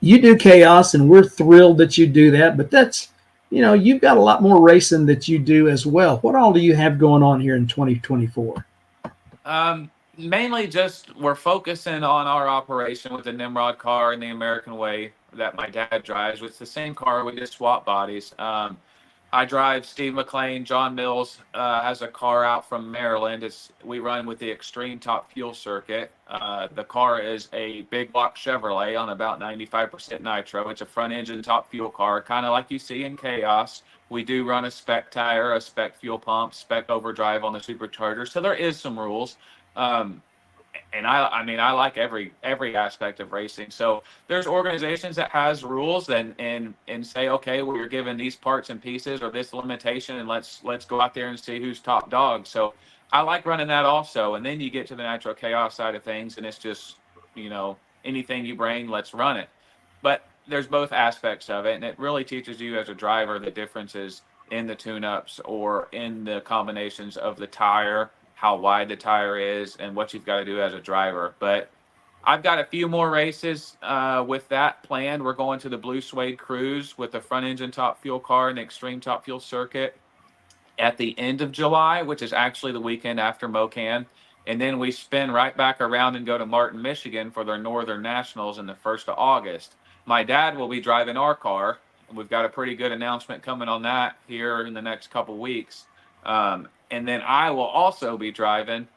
C: you do chaos, and we're thrilled that you do that. But that's, you've got a lot more racing that you do as well. What all do you have going on here in 2024?
G: Mainly just we're focusing on our operation with the Nimrod car and the American Way that my dad drives. It's the same car. We just swap bodies. I drive Steve McLean. John Mills has a car out from Maryland. We run with the Extreme Top Fuel circuit. The car is a big block Chevrolet on about 95% nitro. It's a front engine top fuel car, kind of like you see in Chaos. We do run a spec tire, a spec fuel pump, spec overdrive on the supercharger. So there is some rules. And I like every aspect of racing. So there's organizations that has rules and say, okay, well, you're given these parts and pieces or this limitation, and let's go out there and see who's top dog. So I like running that also. And then you get to the Nitro Chaos side of things, and it's just, anything you bring, let's run it. But there's both aspects of it, and it really teaches you as a driver the differences in the tune-ups or in the combinations of the tire, how wide the tire is, and what you've got to do as a driver. But I've got a few more races with that planned. We're going to the Blue Suede Cruise with the front engine top fuel car and the Extreme Top Fuel circuit at the end of July, which is actually the weekend after Mocan. And then we spin right back around and go to Martin, Michigan for their Northern Nationals in the 1st of August. My dad will be driving our car, and we've got a pretty good announcement coming on that here in the next couple weeks. And then I will also be driving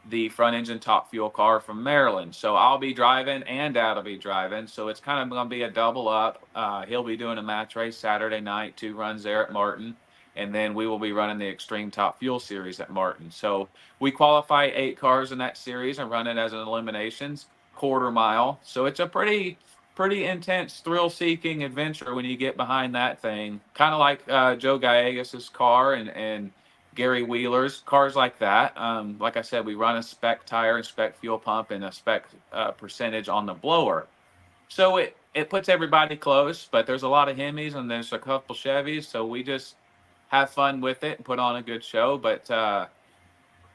G: the front engine top fuel car from Maryland. So I'll be driving and Dad will be driving. So it's kind of going to be a double up. He'll be doing a match race Saturday night, 2 runs there at Martin. And then we will be running the Extreme Top Fuel series at Martin. So we qualify 8 cars in that series and run it as an eliminations quarter mile. So it's a pretty intense, thrill-seeking adventure when you get behind that thing. Kind of like Joe Gallegos' car and Gary Wheeler's, cars like that. Like I said, we run a spec tire and spec fuel pump and a spec percentage on the blower. So it puts everybody close, but there's a lot of Hemis and there's a couple Chevys. So we just have fun with it and put on a good show. But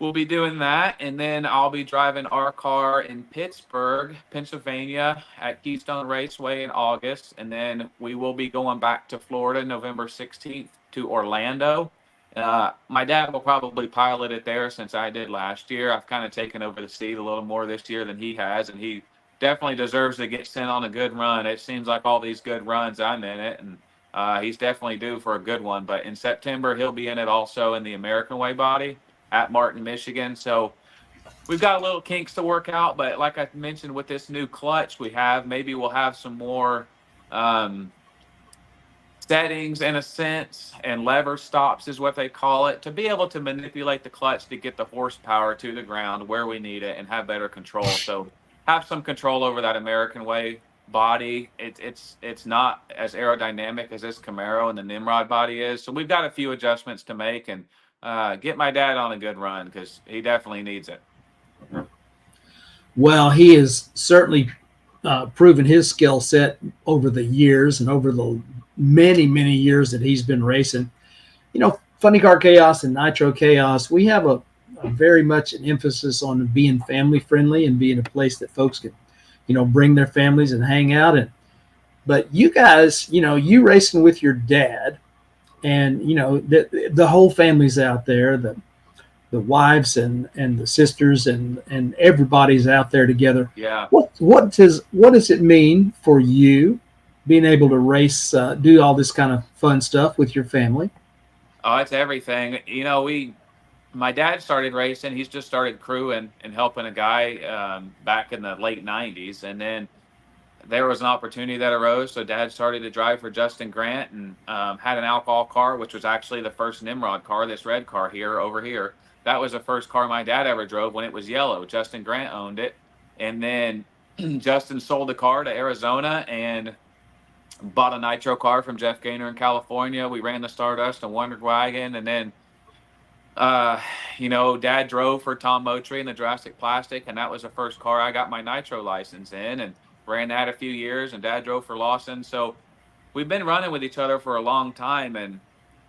G: we'll be doing that. And then I'll be driving our car in Pittsburgh, Pennsylvania at Keystone Raceway in August. And then we will be going back to Florida November 16th to Orlando. My dad will probably pilot it there since I did last year. I've kind of taken over the seat a little more this year than he has, and he definitely deserves to get sent on a good run. It seems like all these good runs, I'm in it, and he's definitely due for a good one. But in September, he'll be in it also in the American Way body at Martin, Michigan. So we've got a little kinks to work out, but like I mentioned with this new clutch we have, maybe we'll have some more settings in a sense, and lever stops is what they call it, to be able to manipulate the clutch to get the horsepower to the ground where we need it and have better control. So have some control over that American Way body. It's not as aerodynamic as this Camaro and the Nimrod body is. So we've got a few adjustments to make and get my dad on a good run because he definitely needs it.
C: Well, he has certainly proven his skill set over the years and over the many years that he's been racing. Funny Car Chaos and Nitro Chaos, we have a very much an emphasis on being family friendly and being a place that folks can bring their families and hang out in. But you guys, you racing with your dad, and the whole family's out there. wives and the sisters and everybody's out there together.
G: Yeah.
C: What does it mean for you being able to race, do all this kind of fun stuff with your family?
G: Oh, it's everything. You know, my dad started racing. He's just started crewing and helping a guy back in the late 90s. And then there was an opportunity that arose. So Dad started to drive for Justin Grant and had an alcohol car, which was actually the first Nimrod car, this red car over here. That was the first car my dad ever drove when it was yellow. Justin Grant owned it. And then Justin sold the car to Arizona and bought a nitro car from Jeff Gaynor in California. We ran the Stardust and Wonder Wagon. And then, you know, Dad drove for Tom Motry in the Drastic Plastic. And that was the first car I got my nitro license in and ran that a few years. And Dad drove for Lawson. So we've been running with each other for a long time. And,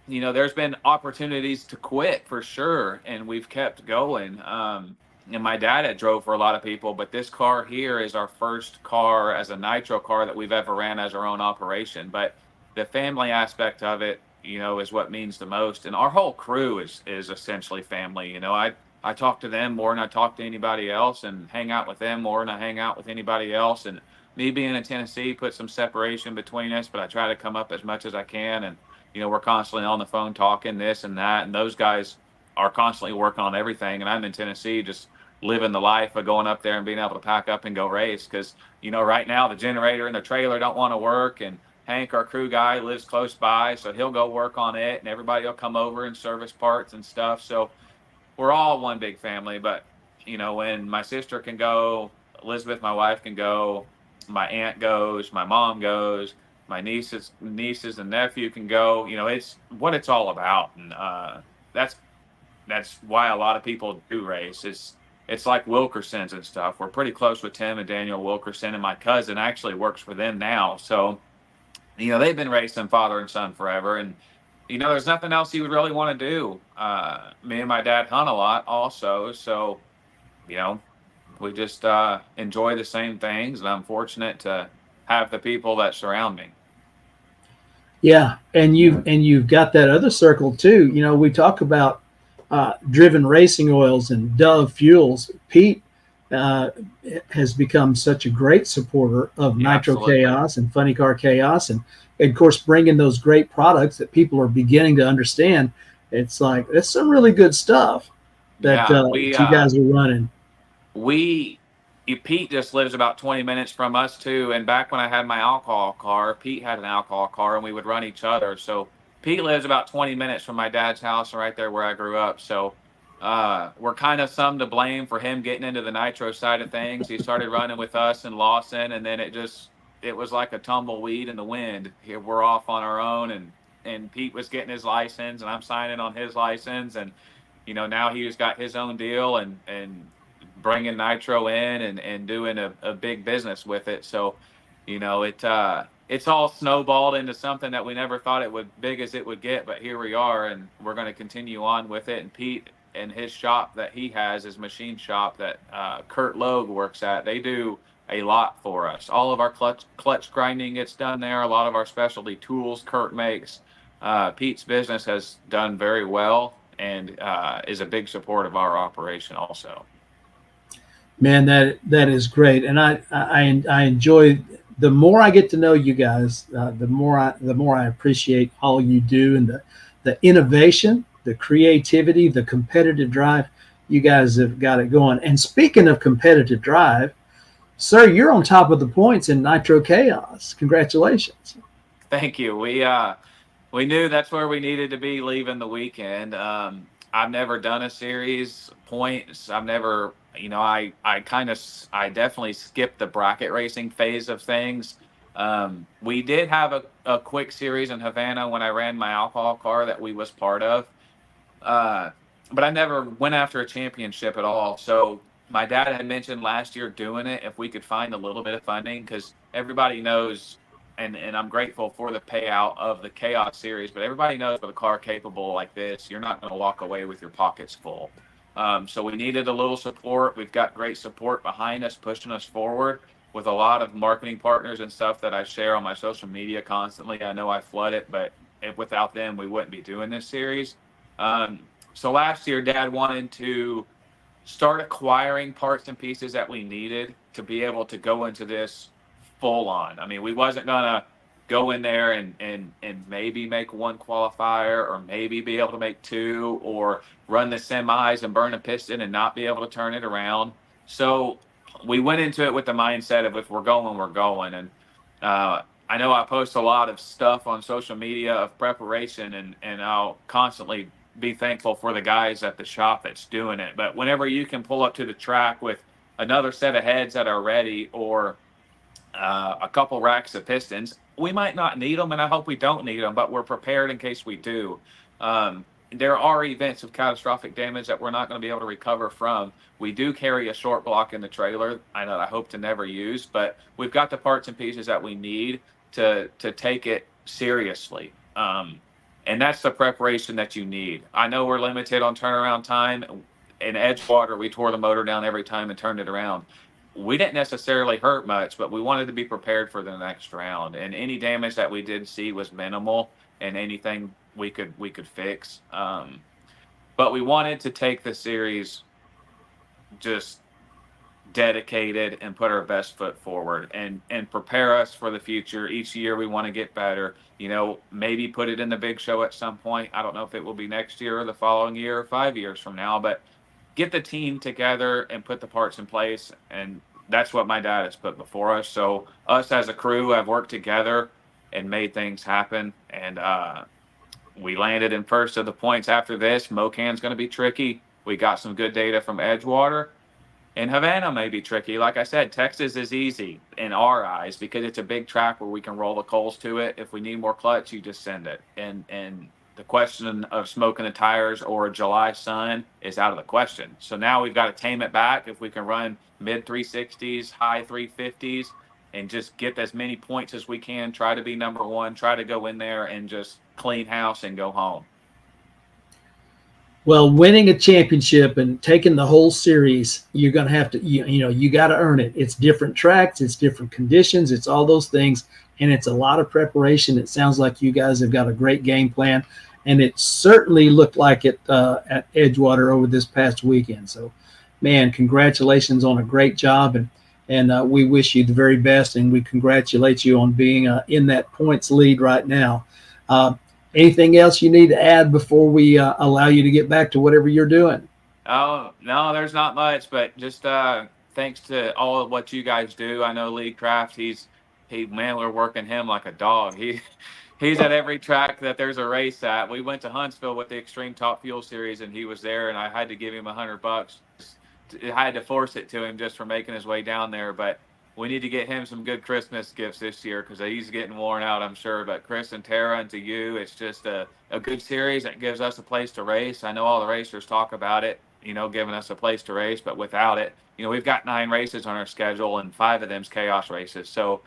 G: you know, there's been opportunities to quit for sure. And we've kept going. And my dad had drove for a lot of people, but this car here is our first car as a nitro car that we've ever ran as our own operation. But the family aspect of it, you know, is what means the most. And our whole crew is essentially family. You know, I talk to them more than I talk to anybody else and hang out with them more than I hang out with anybody else. And me being in Tennessee put some separation between us, but I try to come up as much as I can. And, you know, we're constantly on the phone talking this and that. And those guys are constantly working on everything. And I'm in Tennessee just living the life of going up there and being able to pack up and go race. Because, you know, right now the generator and the trailer don't want to work. And Hank, our crew guy, lives close by, so he'll go work on it. And everybody will come over and service parts and stuff. So we're all one big family. But, you know, when my sister can go, Elizabeth, my wife, can go, my aunt goes, my mom goes, my nieces and nephew can go, you know, it's what it's all about. And that's why a lot of people do race. It's like Wilkerson's and stuff. We're pretty close with Tim and Daniel Wilkerson, and my cousin actually works for them now. So, you know, they've been racing father and son forever. And, you know, there's nothing else you would really want to do. Me and my dad hunt a lot also. So, you know, we just enjoy the same things. And I'm fortunate to have the people that surround me.
C: Yeah. And you've got that other circle too. You know, we talk about driven racing oils and Dove fuels. Pete has become such a great supporter of Nitro Chaos and Funny Car Chaos, and of course bringing those great products that people are beginning to understand. It's like that's some really good stuff that you guys are running.
G: Pete just lives about 20 minutes from us too. And back when I had my alcohol car, Pete had an alcohol car, and we would run each other. So Pete lives about 20 minutes from my dad's house, right there where I grew up. So we're kind of some to blame for him getting into the nitro side of things. He started running with us in Lawson, and then it was like a tumbleweed in the wind. Here we're off on our own, and Pete was getting his license, and I'm signing on his license. And, you know, now he's got his own deal and bringing nitro in and doing a big business with it. So, you know, it's all snowballed into something that we never thought it would big as it would get, but here we are, and we're going to continue on with it. And Pete and his shop that he has, his machine shop that Kurt Logue works at, they do a lot for us. All of our clutch grinding gets done there. A lot of our specialty tools Kurt makes. Pete's business has done very well and is a big support of our operation also.
C: Man, that is great, and I enjoy. The more I get to know you guys, the more I appreciate all you do, and the innovation, the creativity, the competitive drive. You guys have got it going. And speaking of competitive drive, sir, you're on top of the points in Nitro Chaos. Congratulations.
G: Thank you. We knew that's where we needed to be leaving the weekend. I've never done a series points. I've never, you know, I definitely skipped the bracket racing phase of things. We did have a quick series in Havana when I ran my alcohol car that we was part of. But I never went after a championship at all. So my dad had mentioned last year doing it if we could find a little bit of funding, because everybody knows, and I'm grateful for the payout of the Chaos series, but everybody knows with a car capable like this, you're not going to walk away with your pockets full. So we needed a little support. We've got great support behind us, pushing us forward with a lot of marketing partners and stuff that I share on my social media constantly. I know I flood it, but without them, we wouldn't be doing this series. So last year, Dad wanted to start acquiring parts and pieces that we needed to be able to go into this full on. I mean, we wasn't gonna go in there and maybe make one qualifier, or maybe be able to make two, or run the semis and burn a piston and not be able to turn it around. So we went into it with the mindset of, if we're going, we're going. And I know I post a lot of stuff on social media of preparation, and I'll constantly be thankful for the guys at the shop that's doing it. But whenever you can pull up to the track with another set of heads that are ready, or a couple racks of pistons, we might not need them, and I hope we don't need them, but we're prepared in case we do. There are events of catastrophic damage that we're not going to be able to recover from. We do carry a short block in the trailer. I hope to never use, but we've got the parts and pieces that we need to take it seriously. And that's the preparation that you need. I know we're limited on turnaround time. In Edgewater, we tore the motor down every time and turned it around. We didn't necessarily hurt much, but we wanted to be prepared for the next round. And any damage that we did see was minimal, and anything we could fix. But we wanted to take the series just dedicated and put our best foot forward, and prepare us for the future. Each year we want to get better, maybe put it in the big show at some point. I don't know if it will be next year or the following year or 5 years from now, but get the team together and put the parts in place. And that's what my dad has put before us. So us as a crew have worked together and made things happen. And we landed in first of the points after this. Mocan's going to be tricky. We got some good data from Edgewater. And Havana may be tricky. Like I said, Texas is easy in our eyes because it's a big track where we can roll the coals to it. If we need more clutch, you just send it. And the question of smoking the tires or a July sun is out of the question. So now we've got to tame it back. If we can run mid 360s, high 350s, and just get as many points as we can, try to be number one, try to go in there and just clean house and go home.
C: Well, winning a championship and taking the whole series, you're going to have to, you got to earn it. It's different tracks, it's different conditions, it's all those things, and it's a lot of preparation. It sounds like you guys have got a great game plan, and it certainly looked like it at Edgewater over this past weekend. So, man, congratulations on a great job, and we wish you the very best, and we congratulate you on being in that points lead right now. Anything else you need to add before we allow you to get back to whatever you're doing?
G: Oh, no, there's not much, but just thanks to all of what you guys do. I know Lee Craft, man, we're working him like a dog. He's at every track that there's a race at. We went to Huntsville with the Extreme Top Fuel Series, and he was there, and I had to give him $100. I had to force it to him just for making his way down there, but we need to get him some good Christmas gifts this year because he's getting worn out, I'm sure. But Chris and Tara, and to you, it's just a good series that gives us a place to race. I know all the racers talk about it, giving us a place to race, but without it, we've got 9 races on our schedule, and 5 of them's chaos races. So,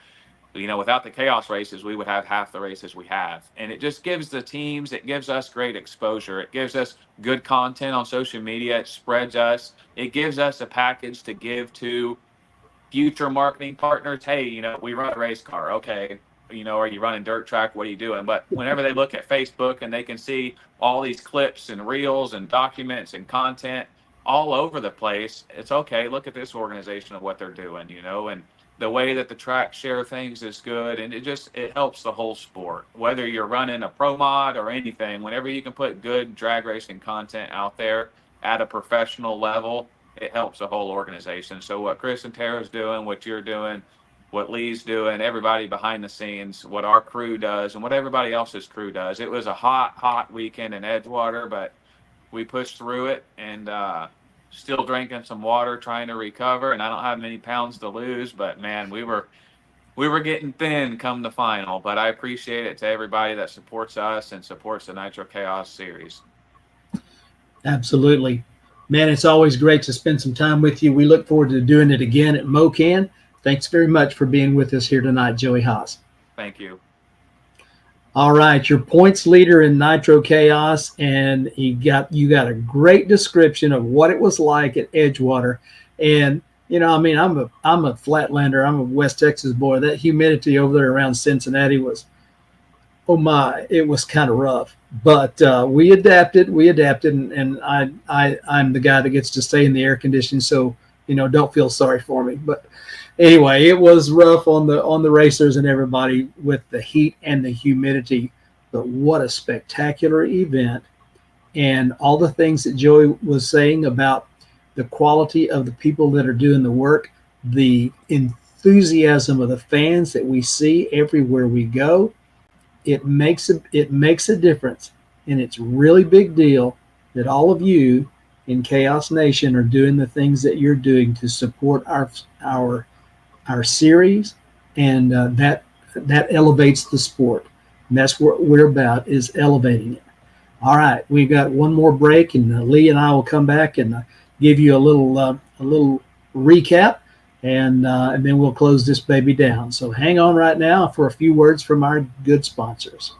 G: without the chaos races, we would have half the races we have. And it just gives the teams, it gives us great exposure. It gives us good content on social media. It spreads us. It gives us a package to give to future marketing partners. Hey, we run a race car. Okay. Are you running dirt track? What are you doing? But whenever they look at Facebook and they can see all these clips and reels and documents and content all over the place, it's okay. Look at this organization of what they're doing, and the way that the track share things is good. And it helps the whole sport, whether you're running a pro mod or anything. Whenever you can put good drag racing content out there at a professional level, it helps the whole organization. So what Chris and Tara's doing, what you're doing, what Lee's doing, everybody behind the scenes, what our crew does, and what everybody else's crew does. It was a hot weekend in Edgewater, but we pushed through it, and still drinking some water, trying to recover. And I don't have many pounds to lose, but man, we were getting thin come the final. But I appreciate it to everybody that supports us and supports the Nitro Chaos series.
C: Absolutely. Man, it's always great to spend some time with you. We look forward to doing it again at MoCan. Thanks very much for being with us here tonight, Joey Hos.
G: Thank you.
C: All right, your points leader in Nitro Chaos, and you got a great description of what it was like at Edgewater. And I'm a Flatlander. I'm a West Texas boy. That humidity over there around Cincinnati was, oh my, it was kind of rough. But we adapted, and I'm the guy that gets to stay in the air conditioning, so don't feel sorry for me. But anyway, it was rough on the racers and everybody with the heat and the humidity. But what a spectacular event, and all the things that Joey was saying about the quality of the people that are doing the work, the enthusiasm of the fans that we see everywhere we go. It makes a difference, and it's a really big deal that all of you in Chaos Nation are doing the things that you're doing to support our series, and that elevates the sport. And that's what we're about, is elevating it. All right, we've got one more break, and Lee and I will come back and give you a little recap. And then we'll close this baby down. So hang on right now for a few words from our good sponsors.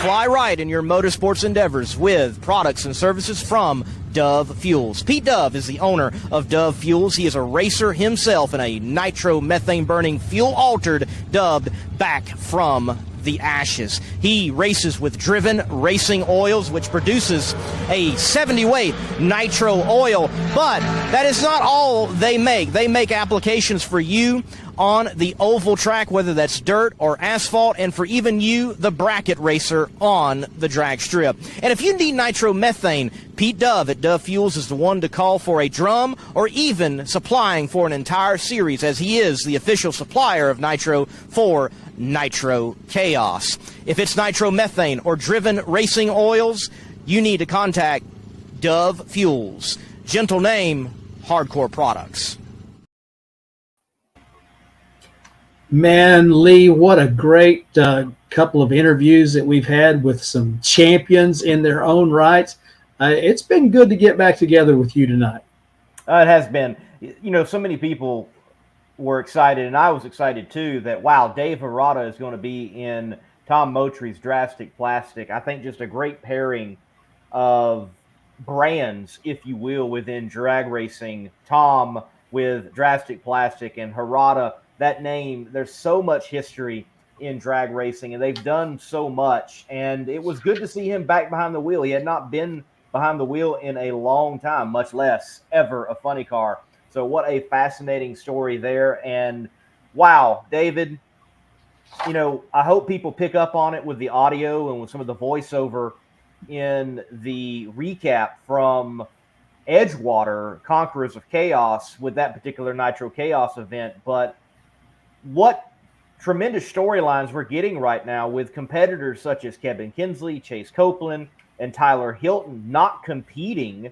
H: Fly right in your motorsports endeavors with products and services from Dove Fuels. Pete Dove is the owner of Dove Fuels. He is a racer himself in a nitro methane burning fuel altered, dubbed Back from the Ashes. He races with Driven Racing Oils, which produces a 70 weight nitro oil. But that is not all they make. They make applications for you on the oval track, whether that's dirt or asphalt, and for even you, the bracket racer, on the drag strip. And if you need nitromethane, Pete Dove at Dove Fuels is the one to call for a drum, or even supplying for an entire series, as he is the official supplier of nitro for Nitro Chaos. If it's nitromethane or Driven Racing Oils, you need to contact Dove Fuels. Gentle name, Hardcore Products.
C: Man, Lee, what a great couple of interviews that we've had with some champions in their own rights. It's been good to get back together with you tonight.
B: It has been. So many people were excited, and I was excited too, that, wow, Dave Hara is going to be in Tom Motry's Drastic Plastic. I think just a great pairing of brands, if you will, within drag racing. Tom with Drastic Plastic and Hirata. That name, there's so much history in drag racing, and they've done so much. And it was good to see him back behind the wheel. He had not been behind the wheel in a long time, much less ever a funny car. So what a fascinating story there. And wow, David, I hope people pick up on it with the audio and with some of the voiceover in the recap from Edgewater, Conquerors of Chaos, with that particular Nitro Chaos event. But what tremendous storylines we're getting right now with competitors such as Kevin Kinsley, Chase Copeland, and Tyler Hilton not competing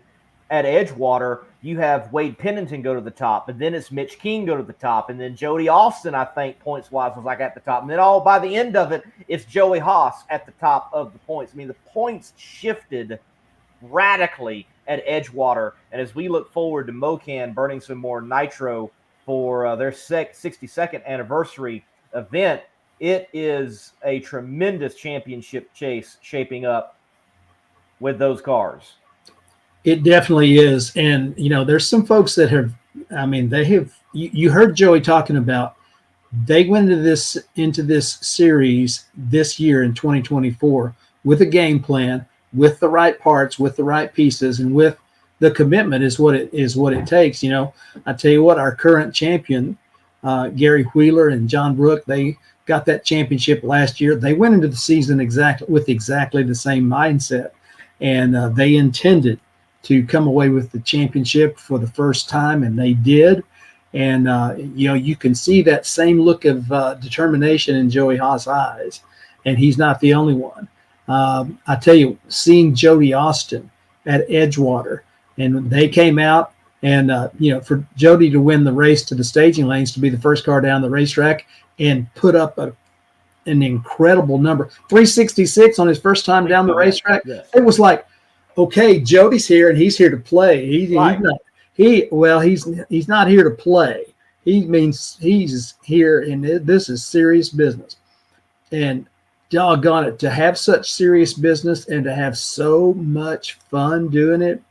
B: at Edgewater. You have Wade Pennington go to the top, and then it's Mitch King go to the top, and then Jody Austin, I think, points-wise, was at the top. And then by the end of it, it's Joey Hos at the top of the points. I mean, the points shifted radically at Edgewater. And as we look forward to Mocan burning some more nitro for their 62nd anniversary event, it is a tremendous championship chase shaping up with those cars.
C: It definitely is. And, there's some folks that you heard Joey talking about, they went into this series this year in 2024 with a game plan, with the right parts, with the right pieces, and with the commitment is what it takes. I tell you what, our current champion, Gary Wheeler and John Brook, they got that championship last year. They went into the season with exactly the same mindset, and they intended to come away with the championship for the first time, and they did. And you can see that same look of determination in Joey Hos' eyes, and he's not the only one. I tell you, seeing Jody Austin at Edgewater, and they came out, and for Jody to win the race to the staging lanes, to be the first car down the racetrack and put up an incredible number, 366 on his first time down the racetrack. Yes. It was like, okay, Jody's here, and he's here to play. He's not here to play. He means he's here, and this is serious business. And doggone it, to have such serious business and to have so much fun doing it,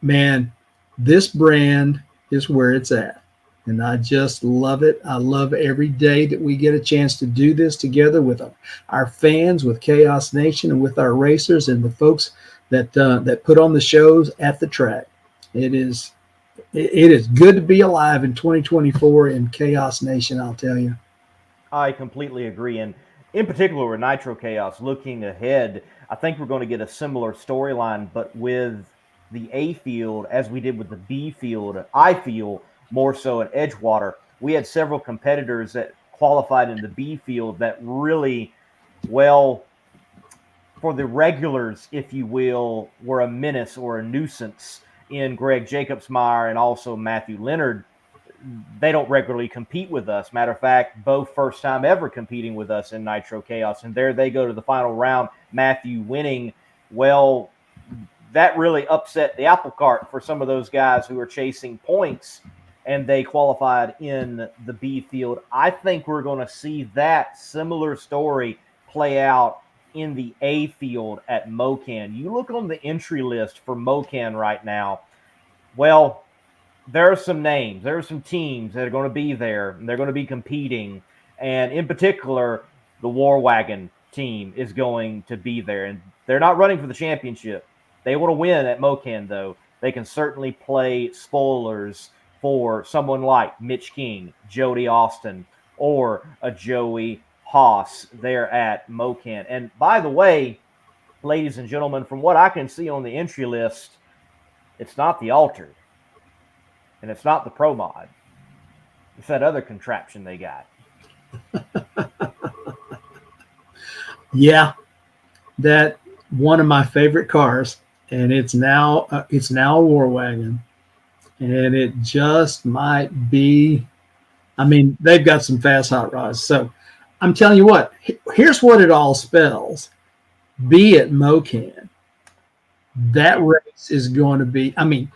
C: man, this brand is where it's at. And I just love it. I love every day that we get a chance to do this together with our fans, with Chaos Nation, and with our racers and the folks that put on the shows at the track. It is good to be alive in 2024 in Chaos Nation, I'll tell you.
B: I completely agree. And in particular with Nitro Chaos, looking ahead, I think we're going to get a similar storyline, but with the A field, as we did with the B field, I feel more so at Edgewater. We had several competitors that qualified in the B field that really, well, for the regulars, if you will, were a menace or a nuisance in Greg Jacobsmeyer and also Matthew Leonard. They don't regularly compete with us. Matter of fact, both first time ever competing with us in Nitro Chaos. And there they go to the final round, Matthew winning. Well, that really upset the apple cart for some of those guys who are chasing points, and they qualified in the B field. I think we're going to see that similar story play out in the A field at MoCan. You look on the entry list for MoCan right now, well, there are some names, there are some teams that are going to be there, and they're going to be competing. And in particular, the War Wagon team is going to be there. And they're not running for the championship. They want to win at MoCan, though. They can certainly play spoilers for someone like Mitch King, Jody Austin, or a Joey Hos there at MoCan. And by the way, ladies and gentlemen, from what I can see on the entry list, it's not the Altered. And it's not the Pro Mod. It's that other contraption they got.
C: Yeah, that one of my favorite cars, and it's now a War Wagon, and it just might be. I mean, they've got some fast hot rods. So I'm telling you what. Here's what it all spells: be at MoCan. That race is going to be. I mean,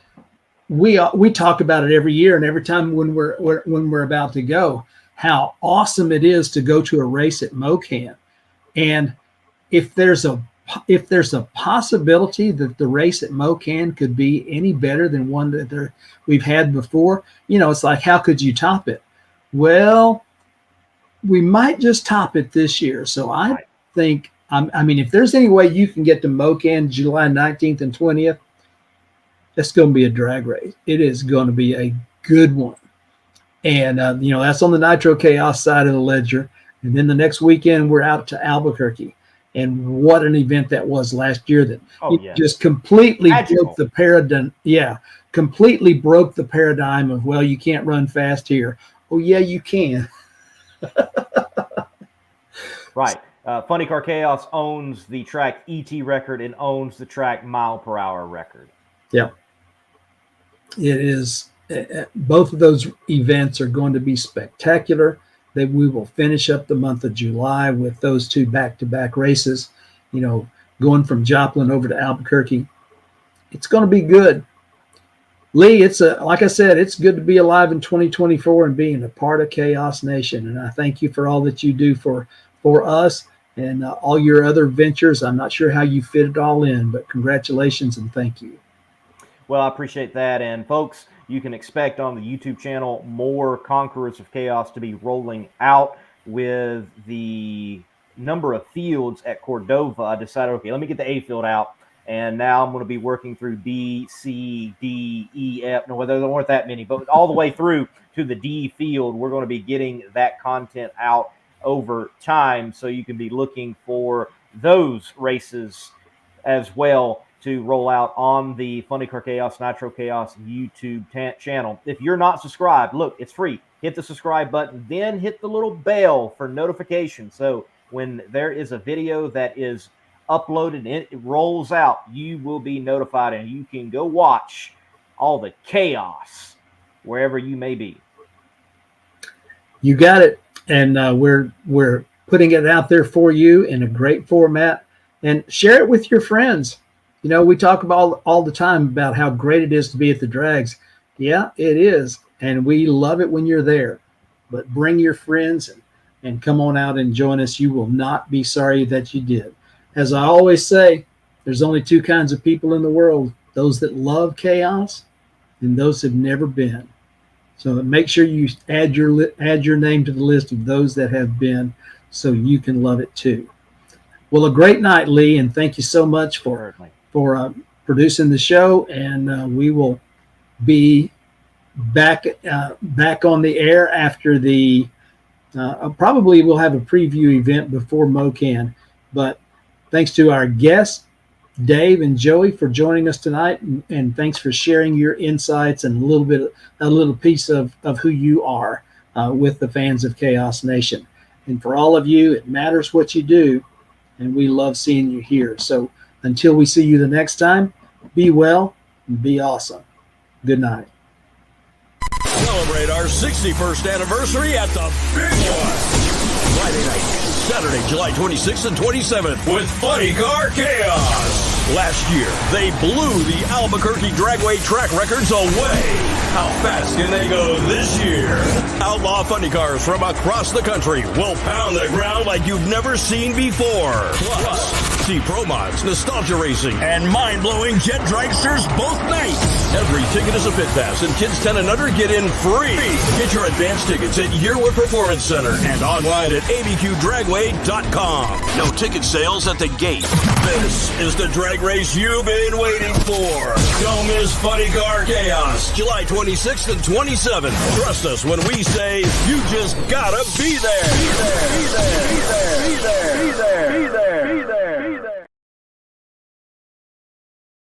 C: we talk about it every year, and every time when we're about to go, how awesome it is to go to a race at MoCan. And if there's a possibility that the race at MoCan could be any better than one that we've had before, it's like, how could you top it? Well, we might just top it this year. So I think, I mean, if there's any way you can get to MoCan July 19th and 20th, it's going to be a drag race. It is going to be a good one. And, that's on the Nitro Chaos side of the ledger. And then the next weekend, we're out to Albuquerque. And what an event that was last year that just completely broke the paradigm. Yeah, completely broke the paradigm of, well, you can't run fast here. Oh, yeah, you can.
B: Right. Funny Car Chaos owns the track ET record and owns the track mile per hour record.
C: Yeah. It is. Both of those events are going to be spectacular. That we will finish up the month of July with those two back-to-back races, going from Joplin over to Albuquerque. It's going to be good. Lee, like I said, it's good to be alive in 2024 and being a part of Chaos Nation. And I thank you for all that you do for us and all your other ventures. I'm not sure how you fit it all in, but congratulations and thank you.
B: Well, I appreciate that. And folks, you can expect on the YouTube channel more Conquerors of Chaos to be rolling out with the number of fields at Cordova. I decided, okay, let me get the A field out. And now I'm going to be working through B, C, D, E, F. No, there weren't that many, but all the way through to the D field, we're going to be getting that content out over time. So you can be looking for those races as well to roll out on the Funny Car Chaos, Nitro Chaos YouTube channel. If you're not subscribed, look, it's free. Hit the subscribe button, then hit the little bell for notifications. So when there is a video that is uploaded and it rolls out, you will be notified and you can go watch all the chaos wherever you may be.
C: You got it. And we're putting it out there for you in a great format, and share it with your friends. We talk about all the time about how great it is to be at the drags. Yeah, it is. And we love it when you're there. But bring your friends and come on out and join us. You will not be sorry that you did. As I always say, there's only two kinds of people in the world, those that love chaos and those that have never been. So make sure you add your name to the list of those that have been, so you can love it too. Well, a great night, Lee, and thank you so much for producing the show. And we will be back on the air after the probably we'll have a preview event before MoCan. But thanks to our guests, Dave and Joey, for joining us tonight, and thanks for sharing your insights and a little piece of who you are with the fans of Chaos Nation. And for all of you, it matters what you do, and we love seeing you here. So until we see you the next time, be well and be awesome. Good night.
A: Celebrate our 61st anniversary at the big one. Friday night, Saturday, July 26th and 27th with Funny Car Chaos. Last year, they blew the Albuquerque Dragway track records away. How fast can they go this year? Outlaw funny cars from across the country will pound the ground like you've never seen before. Plus, see pro mods, nostalgia racing, and mind-blowing jet dragsters both nights. Every ticket is a pit pass, and kids 10 and under get in free. Get your advance tickets at Yearwood Performance Center and online at abqdragway.com. No ticket sales at the gate. This is the drag race you've been waiting for. Don't miss Funny Car Chaos, July 26th and 27th. Trust us when we say you just gotta be there. Be there. Be there. Be there. Be there. Be there. Be there.